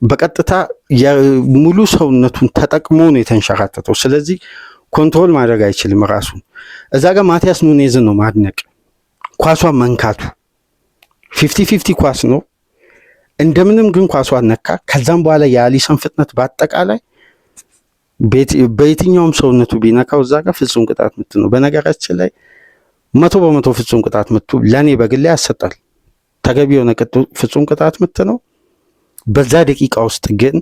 በቀጥታ ሙሉ ሰውነቱን ተጠቅሞ ነው የተንሸራተተው። ስለዚህ ኮንትሮል ማድረግ አይችልም ራሱን። እዛ ጋር ማቲያስ ኑኔዝን ነው ማድነቅ። ኳሷን መንካቱ 50-50 ኳስ ነው። እንደምንም ግን ኳሷን ነካ። ከዛም በኋላ የአሊሰን ፍጥነት በአጠቃላይ በየትኛውም ሰውነቱ ቢነካው እዛ ጋር ፍጹም ቅጣት ምት ነው። በነገራችን ላይ 100% ፍጹም ቅጣት ምቱ ለኔ በግሌ ያሰጣል። ተገቢ የሆነ ፍጹም ቅጣት ምት ነው። በዛ ደቂቃ ውስጥ ግን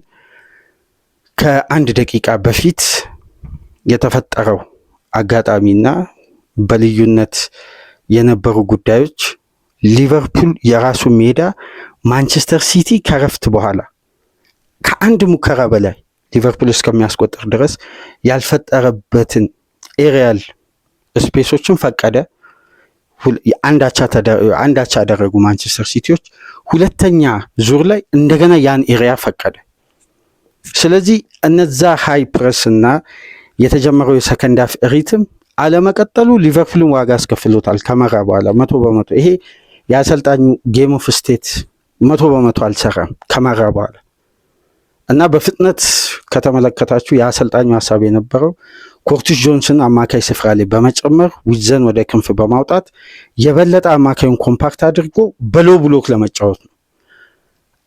ከአንድ ደቂቃ በፊት የተፈጠረው አጋጣሚና በልዩነት የነበሩ ጉዳዮች ሊቨርፑል የራሱ ሜዳ ማንቸስተር ሲቲ ከረፍት በኋላ ከአንድ ሙከራ በላይ ሊቨርፑል እስከሚያስቆጥር ድረስ ያልፈጠረበትን ኤሪያል ስፔሶችን ፈቀደ። አንድ አቻ ያደረጉ ማንቸስተር ሲቲዎች ሁለተኛ ዙር ላይ እንደገና ያን ኤሪያ ፈቀደ። ስለዚህ እነዛ ሃይ ፕረስ እና የተጀመረው የሰከንድ ሃፍ ሪትም አለመቀጠሉ ሊቨርፑልን ዋጋ አስከፍሎታል። ከመራ በኋላ 100% ይሄ የአሰልጣኙ ጌም ኦፍ ስቴት 100% አልሰራም ከመራ በኋላ እና በፍጥነት ከተመለከታችሁ የአሰልጣኙ ሀሳብ የነበረው ኮርቲስ ጆንስን አማካይ ስፍራ ላይ በመጨመር ዊትዘን ወደ ክንፍ በማውጣት የበለጠ አማካዩን ኮምፓክት አድርጎ በሎ ብሎክ ለመጫወት ነው።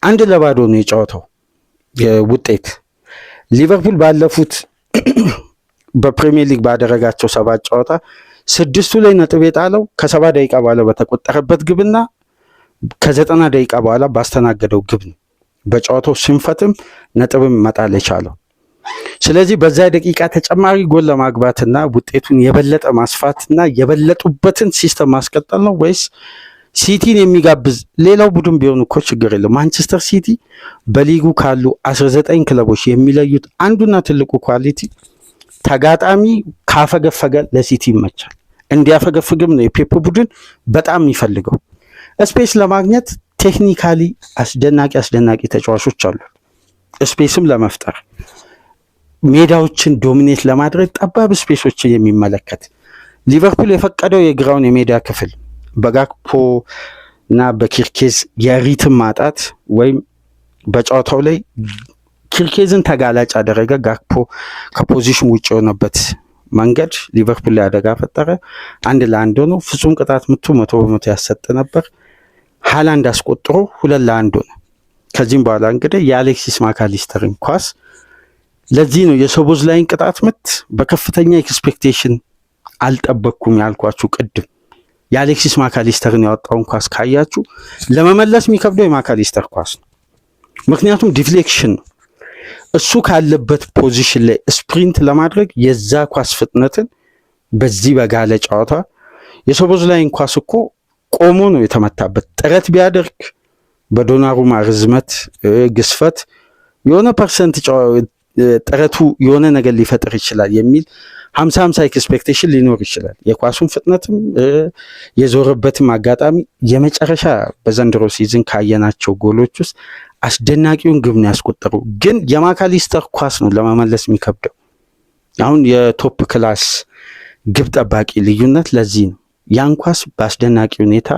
1-0 ነው የጨዋታው ውጤት። ሊቨርፑል ባለፉት በፕሪሚየር ሊግ ባደረጋቸው 7 ጨዋታ 6ቱ ላይ ነጥብ የጣለው ከ70 ደቂቃ በኋላ በተቆጠረበት ግብና ከ90 ደቂቃ በኋላ ባስተናገደው ግብ ነው። በጨዋታው ሽንፈትም ነጥብም መጣል የቻለው። ስለዚህ በዛ ደቂቃ ተጨማሪ ጎል ለማግባትና ውጤቱን የበለጠ ማስፋትና የበለጡበትን ሲስተም ማስቀጠል ነው ወይስ ሲቲን የሚጋብዝ ሌላው ቡድን ቢሆን እኮ ችግር የለም። ማንቸስተር ሲቲ በሊጉ ካሉ 19 ክለቦች የሚለዩት አንዱና ትልቁ ኳሊቲ ተጋጣሚ ካፈገፈገ ለሲቲ ይመቻል። እንዲያፈገፍግም ነው የፔፕ ቡድን በጣም የሚፈልገው። ስፔስ ለማግኘት ቴክኒካሊ አስደናቂ ተጫዋቾች አሉ። ስፔስም ለመፍጠር ሜዳዎችን ዶሚኔት ለማድረግ ጠባብ ስፔሶችን የሚመለከት ሊቨርፑል የፈቀደው የግራውን የሜዳ ክፍል በጋክፖ እና በኪርኬዝ የሪትም ማጣት ወይም በጨዋታው ላይ ኪርኬዝን ተጋላጭ አደረገ። ጋክፖ ከፖዚሽን ውጭ የሆነበት መንገድ ሊቨርፑል ላይ አደጋ ፈጠረ። 1-1 ሆኖ ፍጹም ቅጣት ምቱ 100% ያሰጥ ነበር። ሃላንድ አስቆጥሮ 2-1 ሆነ። ከዚህም በኋላ እንግዲህ የአሌክሲስ ማካሊስተርን ኳስ ለዚህ ነው የሶቦዝላይን ቅጣት ምት በከፍተኛ ኤክስፔክቴሽን አልጠበቅኩም ያልኳችሁ ቅድም። የአሌክሲስ ማካሊስተርን ያወጣውን ኳስ ካያችሁ ለመመለስ የሚከብደው የማካሊስተር ኳስ ነው። ምክንያቱም ዲፍሌክሽን ነው። እሱ ካለበት ፖዚሽን ላይ ስፕሪንት ለማድረግ የዛ ኳስ ፍጥነትን በዚህ በጋለ ጨዋታ የሶቦዝላይን ኳስ እኮ ቆሞ ነው የተመታበት። ጥረት ቢያደርግ በዶናሩማ ርዝመት ግስፈት የሆነ ፐርሰንት ጥረቱ የሆነ ነገር ሊፈጥር ይችላል የሚል 50-50 ኤክስፔክቴሽን ሊኖር ይችላል። የኳሱን ፍጥነትም የዞረበትም አጋጣሚ የመጨረሻ በዘንድሮ ሲዝን ካየናቸው ጎሎች ውስጥ አስደናቂውን ግብ ነው ያስቆጠሩ። ግን የማካሊስተር ኳስ ነው ለመመለስ የሚከብደው። አሁን የቶፕ ክላስ ግብ ጠባቂ ልዩነት ለዚህ ነው። ያን ኳስ በአስደናቂ ሁኔታ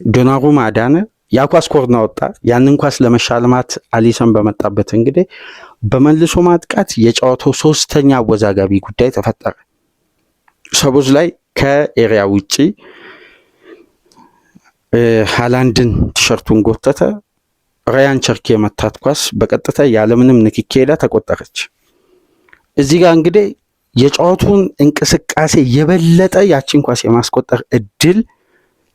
ዶናሩማ አዳነ። ያ ኳስ ኮርና ወጣ። ያንን ኳስ ለመሻልማት አሊሰን በመጣበት እንግዲህ በመልሶ ማጥቃት የጨዋታው 3ኛ አወዛጋቢ ጉዳይ ተፈጠረ። ሰቦዝ ላይ ከኤሪያ ውጪ ሃላንድን ቲሸርቱን ጎተተ። ራያን ቸርኪ የመታት ኳስ በቀጥታ ያለምንም ንክኪ ሄዳ ተቆጠረች። እዚህ ጋር እንግዲህ የጨዋታውን እንቅስቃሴ የበለጠ ያቺን ኳስ የማስቆጠር እድል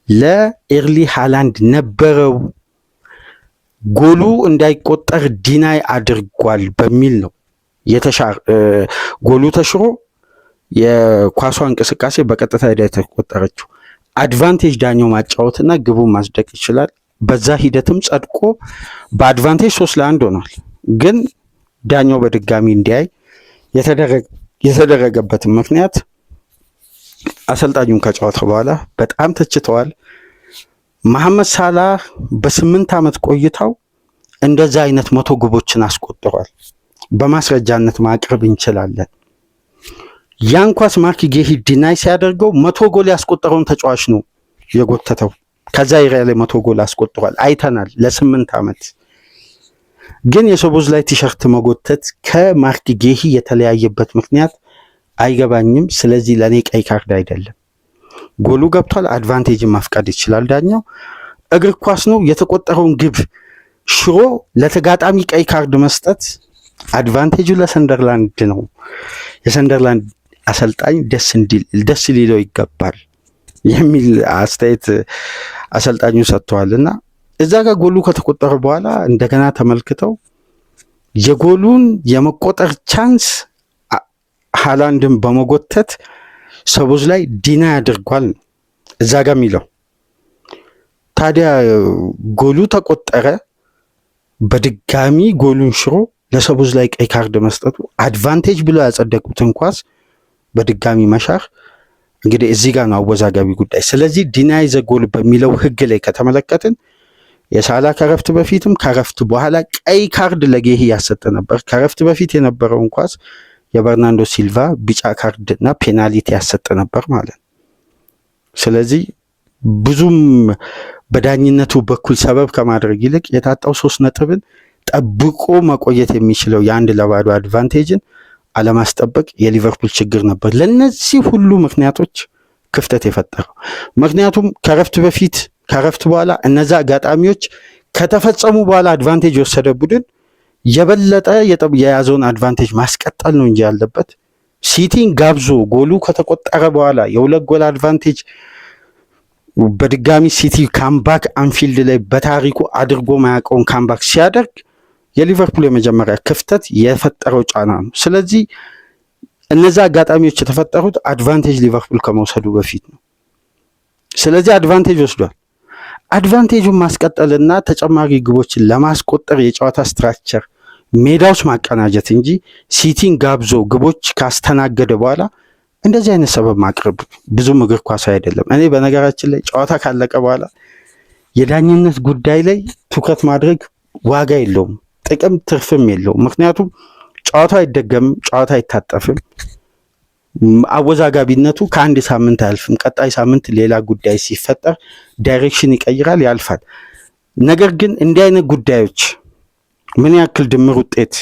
ለኤርሊ ሃላንድ ነበረው። ጎሉ እንዳይቆጠር ዲናይ አድርጓል በሚል ነው ጎሉ ተሽሮ የኳሷ እንቅስቃሴ በቀጥታ ሄዳ የተቆጠረችው አድቫንቴጅ ዳኛው ማጫወትና ግቡን ማጽደቅ ይችላል። በዛ ሂደትም ጸድቆ በአድቫንቴጅ 3-1 ሆኗል። ግን ዳኛው በድጋሚ እንዲያይ የተደረገበትን ምክንያት አሰልጣኙን ከጨዋታ በኋላ በጣም ተችተዋል። መሐመድ ሳላህ በ8 ዓመት ቆይታው እንደዛ አይነት 100 ግቦችን አስቆጥሯል። በማስረጃነት ማቅረብ እንችላለን። ያን ኳስ ማርክ ጌሂ ዲናይ ሲያደርገው 100 ጎል ያስቆጠረውን ተጫዋች ነው የጎተተው። ከዛ ኤሪያ ላይ 100 ጎል አስቆጥሯል፣ አይተናል ለ8 ዓመት። ግን የሶቦዝላይ ቲሸርት መጎተት ከማርክ ጌሂ የተለያየበት ምክንያት አይገባኝም። ስለዚህ ለኔ ቀይ ካርድ አይደለም። ጎሉ ገብቷል፣ አድቫንቴጅን ማፍቀድ ይችላል ዳኛው። እግር ኳስ ነው። የተቆጠረውን ግብ ሽሮ ለተጋጣሚ ቀይ ካርድ መስጠት አድቫንቴጁ ለሰንደርላንድ ነው። የሰንደርላንድ አሰልጣኝ ደስ ሊለው ይገባል የሚል አስተያየት አሰልጣኙ ሰጥተዋልና እዛ ጋር ጎሉ ከተቆጠረ በኋላ እንደገና ተመልክተው የጎሉን የመቆጠር ቻንስ ሃላንድን በመጎተት ሶቦዝላይ ዲና ያደርጓል እዛ ጋር የሚለው። ታዲያ ጎሉ ተቆጠረ፣ በድጋሚ ጎሉን ሽሮ ለሶቦዝላይ ቀይ ካርድ መስጠቱ አድቫንቴጅ ብለው ያጸደቁትን ኳስ በድጋሚ መሻር እንግዲህ እዚህ ጋር ነው አወዛጋቢ ጉዳይ። ስለዚህ ዲናይ ዘ ጎል በሚለው ህግ ላይ ከተመለከትን የሳላ ከረፍት በፊትም ከረፍት በኋላ ቀይ ካርድ ለጌሂ ያሰጠ ነበር። ከረፍት በፊት የነበረውን ኳስ የበርናንዶ ሲልቫ ቢጫ ካርድ እና ፔናልቲ ያሰጠ ነበር ማለት ነው። ስለዚህ ብዙም በዳኝነቱ በኩል ሰበብ ከማድረግ ይልቅ የታጣው 3 ነጥብን ጠብቆ መቆየት የሚችለው የ1-0 አድቫንቴጅን አለማስጠበቅ የሊቨርፑል ችግር ነበር። ለነዚህ ሁሉ ምክንያቶች ክፍተት የፈጠረው ምክንያቱም ከረፍት በፊት ከረፍት በኋላ እነዛ አጋጣሚዎች ከተፈጸሙ በኋላ አድቫንቴጅ የወሰደ ቡድን የበለጠ የያዘውን አድቫንቴጅ ማስቀጠል ነው እንጂ ያለበት ሲቲን ጋብዞ ጎሉ ከተቆጠረ በኋላ የ2 ጎል አድቫንቴጅ በድጋሚ ሲቲ ካምባክ አንፊልድ ላይ በታሪኩ አድርጎ ማያውቀውን ካምባክ ሲያደርግ የሊቨርፑል የመጀመሪያ ክፍተት የፈጠረው ጫና ነው። ስለዚህ እነዛ አጋጣሚዎች የተፈጠሩት አድቫንቴጅ ሊቨርፑል ከመውሰዱ በፊት ነው። ስለዚህ አድቫንቴጅ ወስዷል። አድቫንቴጁን ማስቀጠልና ተጨማሪ ግቦችን ለማስቆጠር የጨዋታ ስትራክቸር ሜዳዎች ማቀናጀት እንጂ ሲቲን ጋብዞ ግቦች ካስተናገደ በኋላ እንደዚህ አይነት ሰበብ ማቅረብ ብዙም እግር ኳስ አይደለም። እኔ በነገራችን ላይ ጨዋታ ካለቀ በኋላ የዳኝነት ጉዳይ ላይ ትኩረት ማድረግ ዋጋ የለውም፣ ጥቅም ትርፍም የለውም። ምክንያቱም ጨዋታ አይደገምም፣ ጨዋታ አይታጠፍም። አወዛጋቢነቱ ከአንድ ሳምንት አያልፍም። ቀጣይ ሳምንት ሌላ ጉዳይ ሲፈጠር ዳይሬክሽን ይቀይራል፣ ያልፋል። ነገር ግን እንዲህ አይነት ጉዳዮች ምን ያክል ድምር ውጤት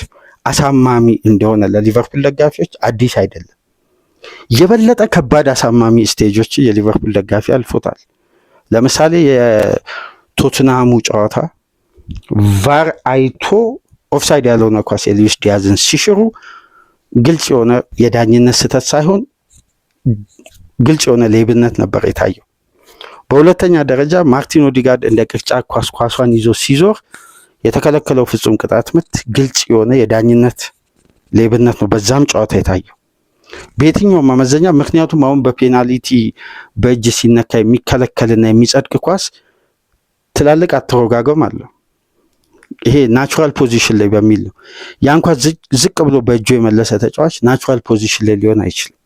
አሳማሚ እንደሆነ ለሊቨርፑል ደጋፊዎች አዲስ አይደለም። የበለጠ ከባድ አሳማሚ ስቴጆች የሊቨርፑል ደጋፊ አልፎታል። ለምሳሌ የቶትናሙ ጨዋታ ቫር አይቶ ኦፍሳይድ ያልሆነ ኳስ የሉዊስ ዲያዝን ሲሽሩ ግልጽ የሆነ የዳኝነት ስህተት ሳይሆን ግልጽ የሆነ ሌብነት ነበር የታየው። በሁለተኛ ደረጃ ማርቲን ኦዲጋርድ እንደ ቅርጫ ኳሷን ይዞ ሲዞር የተከለከለው ፍጹም ቅጣት ምት ግልጽ የሆነ የዳኝነት ሌብነት ነው በዛም ጨዋታ የታየው በየትኛው መመዘኛ። ምክንያቱም አሁን በፔናልቲ በእጅ ሲነካ የሚከለከልና የሚጸድቅ ኳስ ትላልቅ አተረጋገም አለው። ይሄ ናቹራል ፖዚሽን ላይ በሚል ነው። ያን ኳስ ዝቅ ብሎ በእጁ የመለሰ ተጫዋች ናቹራል ፖዚሽን ላይ ሊሆን አይችልም።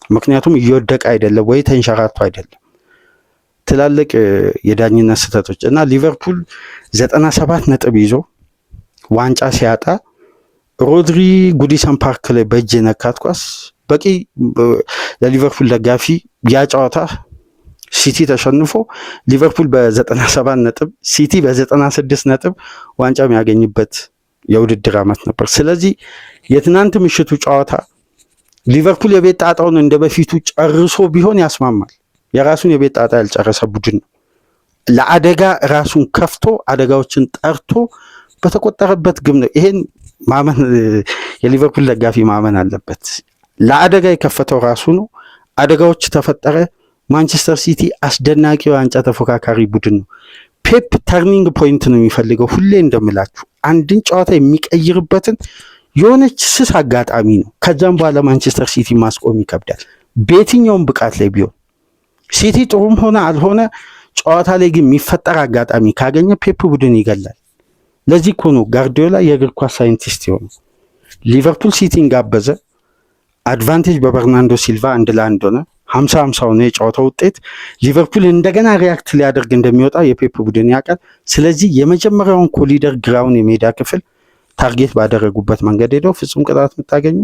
ምክንያቱም እየወደቀ አይደለም ወይ ተንሸራቶ አይደለም። ትላልቅ የዳኝነት ስህተቶች እና ሊቨርፑል 97 ነጥብ ይዞ ዋንጫ ሲያጣ ሮድሪ ጉዲሰን ፓርክ ላይ በእጅ የነካት ኳስ በቂ ለሊቨርፑል ደጋፊ ያ ጨዋታ ሲቲ ተሸንፎ ሊቨርፑል በ97 ነጥብ ሲቲ በ96 ነጥብ ዋንጫ የሚያገኝበት የውድድር ዓመት ነበር። ስለዚህ የትናንት ምሽቱ ጨዋታ ሊቨርፑል የቤት ጣጣውን እንደ በፊቱ ጨርሶ ቢሆን ያስማማል። የራሱን የቤት ጣጣ ያልጨረሰ ቡድን ነው። ለአደጋ ራሱን ከፍቶ አደጋዎችን ጠርቶ በተቆጠረበት ግብ ነው። ይሄን ማመን የሊቨርፑል ደጋፊ ማመን አለበት። ለአደጋ የከፈተው ራሱ ነው። አደጋዎች ተፈጠረ። ማንቸስተር ሲቲ አስደናቂ ዋንጫ ተፎካካሪ ቡድን ነው። ፔፕ ተርኒንግ ፖይንት ነው የሚፈልገው። ሁሌ እንደምላችሁ አንድን ጨዋታ የሚቀይርበትን የሆነች ስስ አጋጣሚ ነው። ከዛም በኋላ ማንቸስተር ሲቲ ማስቆም ይከብዳል በየትኛውም ብቃት ላይ ቢሆን። ሲቲ ጥሩም ሆነ አልሆነ ጨዋታ ላይ ግን የሚፈጠር አጋጣሚ ካገኘ ፔፕ ቡድን ይገላል። ለዚህ እኮ ነው ጋርዲዮላ የእግር ኳስ ሳይንቲስት የሆነ። ሊቨርፑል ሲቲን ጋበዘ። አድቫንቴጅ በበርናንዶ ሲልቫ 1-1 ሆነ። 50-50 ሆነ የጨዋታው ውጤት። ሊቨርፑል እንደገና ሪያክት ሊያደርግ እንደሚወጣ የፔፕ ቡድን ያውቃል። ስለዚህ የመጀመሪያውን ኮሊደር ግራውን የሜዳ ክፍል ታርጌት ባደረጉበት መንገድ ሄደው ፍጹም ቅጣት የምታገኙ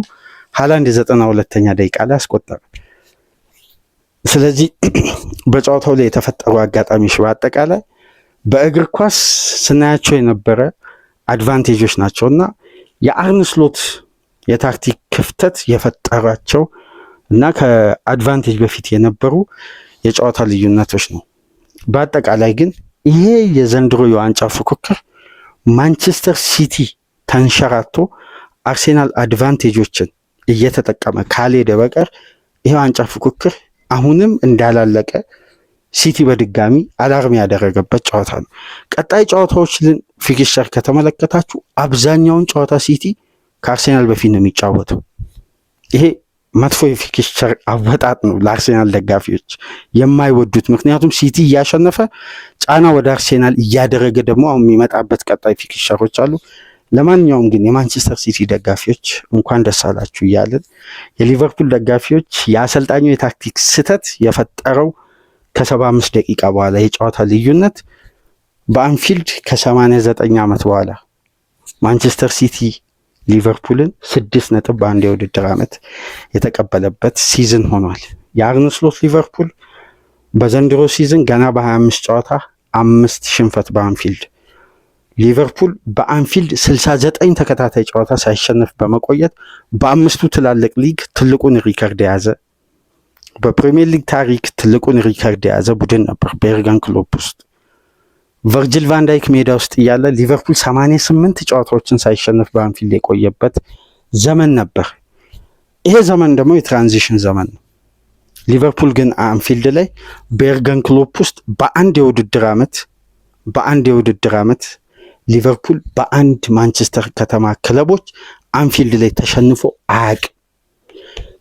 ሃላንድ 92ኛ ደቂቃ ላይ አስቆጠረ። ስለዚህ በጨዋታው ላይ የተፈጠሩ አጋጣሚዎች በአጠቃላይ በእግር ኳስ ስናያቸው የነበረ አድቫንቴጆች ናቸውና የአርነ ስሎት የታክቲክ ክፍተት የፈጠራቸው እና ከአድቫንቴጅ በፊት የነበሩ የጨዋታ ልዩነቶች ነው። በአጠቃላይ ግን ይሄ የዘንድሮ የዋንጫ ፉክክር ማንቸስተር ሲቲ ተንሸራቶ አርሴናል አድቫንቴጆችን እየተጠቀመ ካልሄደ በቀር ይሄ ዋንጫ ፉክክር አሁንም እንዳላለቀ ሲቲ በድጋሚ አላርም ያደረገበት ጨዋታ ነው። ቀጣይ ጨዋታዎችን ፊክስቸር ከተመለከታችሁ አብዛኛውን ጨዋታ ሲቲ ከአርሴናል በፊት ነው የሚጫወተው። ይሄ መጥፎ የፊክስቸር አወጣጥ ነው ለአርሴናል ደጋፊዎች የማይወዱት። ምክንያቱም ሲቲ እያሸነፈ ጫና ወደ አርሴናል እያደረገ ደግሞ አሁን የሚመጣበት ቀጣይ ፊክስቸሮች አሉ። ለማንኛውም ግን የማንቸስተር ሲቲ ደጋፊዎች እንኳን ደስ አላችሁ እያልን የሊቨርፑል ደጋፊዎች የአሰልጣኙ የታክቲክ ስህተት የፈጠረው ከ75 ደቂቃ በኋላ የጨዋታ ልዩነት በአንፊልድ ከ89 ዓመት በኋላ ማንቸስተር ሲቲ ሊቨርፑልን 6 ነጥብ በአንድ የውድድር ዓመት የተቀበለበት ሲዝን ሆኗል። የአርነ ስሎት ሊቨርፑል በዘንድሮ ሲዝን ገና በ25 ጨዋታ 5 ሽንፈት በአንፊልድ። ሊቨርፑል በአንፊልድ 69 ተከታታይ ጨዋታ ሳይሸነፍ በመቆየት በአምስቱ ትላልቅ ሊግ ትልቁን ሪከርድ የያዘ በፕሪሚየር ሊግ ታሪክ ትልቁን ሪከርድ የያዘ ቡድን ነበር በኤርገን ክሎፕ ውስጥ። ቨርጂል ቫንዳይክ ሜዳ ውስጥ እያለ ሊቨርፑል 88 ጨዋታዎችን ሳይሸነፍ በአንፊልድ የቆየበት ዘመን ነበር። ይሄ ዘመን ደግሞ የትራንዚሽን ዘመን ነው። ሊቨርፑል ግን አንፊልድ ላይ በኤርገን ክሎፕ ውስጥ በአንድ የውድድር ዓመት ሊቨርፑል በአንድ ማንቸስተር ከተማ ክለቦች አንፊልድ ላይ ተሸንፎ አያውቅም።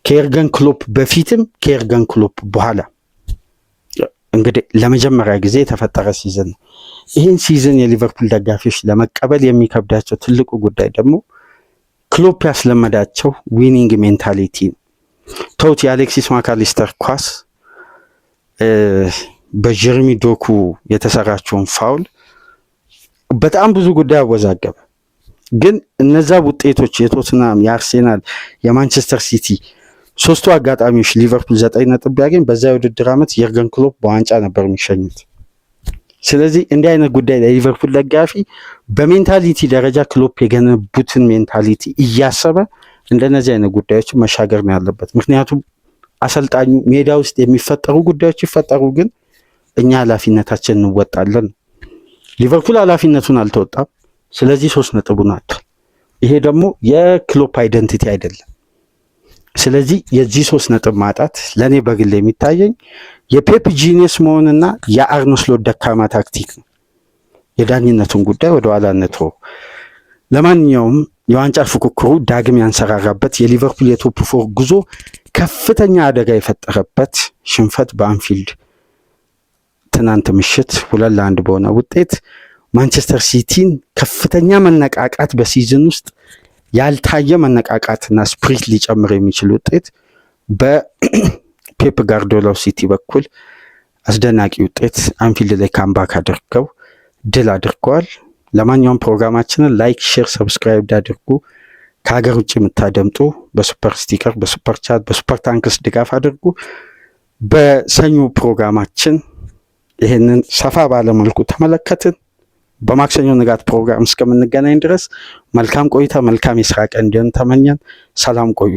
ከኤርገን ክሎፕ በፊትም ከኤርገን ክሎፕ በኋላ እንግዲህ ለመጀመሪያ ጊዜ የተፈጠረ ሲዝን ነው። ይህን ሲዝን የሊቨርፑል ደጋፊዎች ለመቀበል የሚከብዳቸው ትልቁ ጉዳይ ደግሞ ክሎፕ ያስለመዳቸው ዊኒንግ ሜንታሊቲ ነው። ተውት የአሌክሲስ ማካሊስተር ኳስ በጀርሚ ዶኩ የተሰራቸውን ፋውል በጣም ብዙ ጉዳይ አወዛገበ። ግን እነዛ ውጤቶች የቶትናም፣ የአርሴናል፣ የማንቸስተር ሲቲ ሶስቱ አጋጣሚዎች ሊቨርፑል 9 ነጥብ ቢያገኝ በዛ የውድድር ዓመት የርገን ክሎፕ በዋንጫ ነበር የሚሸኙት። ስለዚህ እንዲህ አይነት ጉዳይ ለሊቨርፑል ደጋፊ በሜንታሊቲ ደረጃ ክሎፕ የገነቡትን ሜንታሊቲ እያሰበ እንደነዚህ አይነት ጉዳዮች መሻገር ነው ያለበት። ምክንያቱም አሰልጣኙ ሜዳ ውስጥ የሚፈጠሩ ጉዳዮች ይፈጠሩ፣ ግን እኛ ኃላፊነታችን እንወጣለን። ሊቨርፑል ኃላፊነቱን አልተወጣም። ስለዚህ 3 ነጥቡን አጥቷል። ይሄ ደግሞ የክሎፕ አይደንቲቲ አይደለም። ስለዚህ የዚህ 3 ነጥብ ማጣት ለእኔ በግል የሚታየኝ የፔፕ ጂኒየስ መሆንና የአርነ ስሎት ደካማ ታክቲክ ነው። የዳኝነቱን ጉዳይ ወደ ኋላ እንተው። ለማንኛውም የዋንጫ ፉክክሩ ዳግም ያንሰራራበት የሊቨርፑል የቶፕ 4 ጉዞ ከፍተኛ አደጋ የፈጠረበት ሽንፈት በአንፊልድ ትናንት ምሽት 2-1 በሆነ ውጤት ማንቸስተር ሲቲን ከፍተኛ መነቃቃት በሲዝን ውስጥ ያልታየ መነቃቃትና ስፕሪት ሊጨምር የሚችል ውጤት በፔፕ ጋርዲዮላው ሲቲ በኩል አስደናቂ ውጤት አንፊልድ ላይ ካምባክ አድርገው ድል አድርገዋል። ለማንኛውም ፕሮግራማችንን ላይክ፣ ሼር፣ ሰብስክራይብ አድርጉ። ከሀገር ውጭ የምታደምጡ በሱፐር ስቲከር፣ በሱፐር ቻት፣ በሱፐር ታንክስ ድጋፍ አድርጉ። በሰኞ ፕሮግራማችን ይህንን ሰፋ ባለመልኩ ተመለከትን። በማክሰኞ ንጋት ፕሮግራም እስከምንገናኝ ድረስ መልካም ቆይታ፣ መልካም የስራ ቀን እንዲሆን ተመኘን። ሰላም ቆዩ።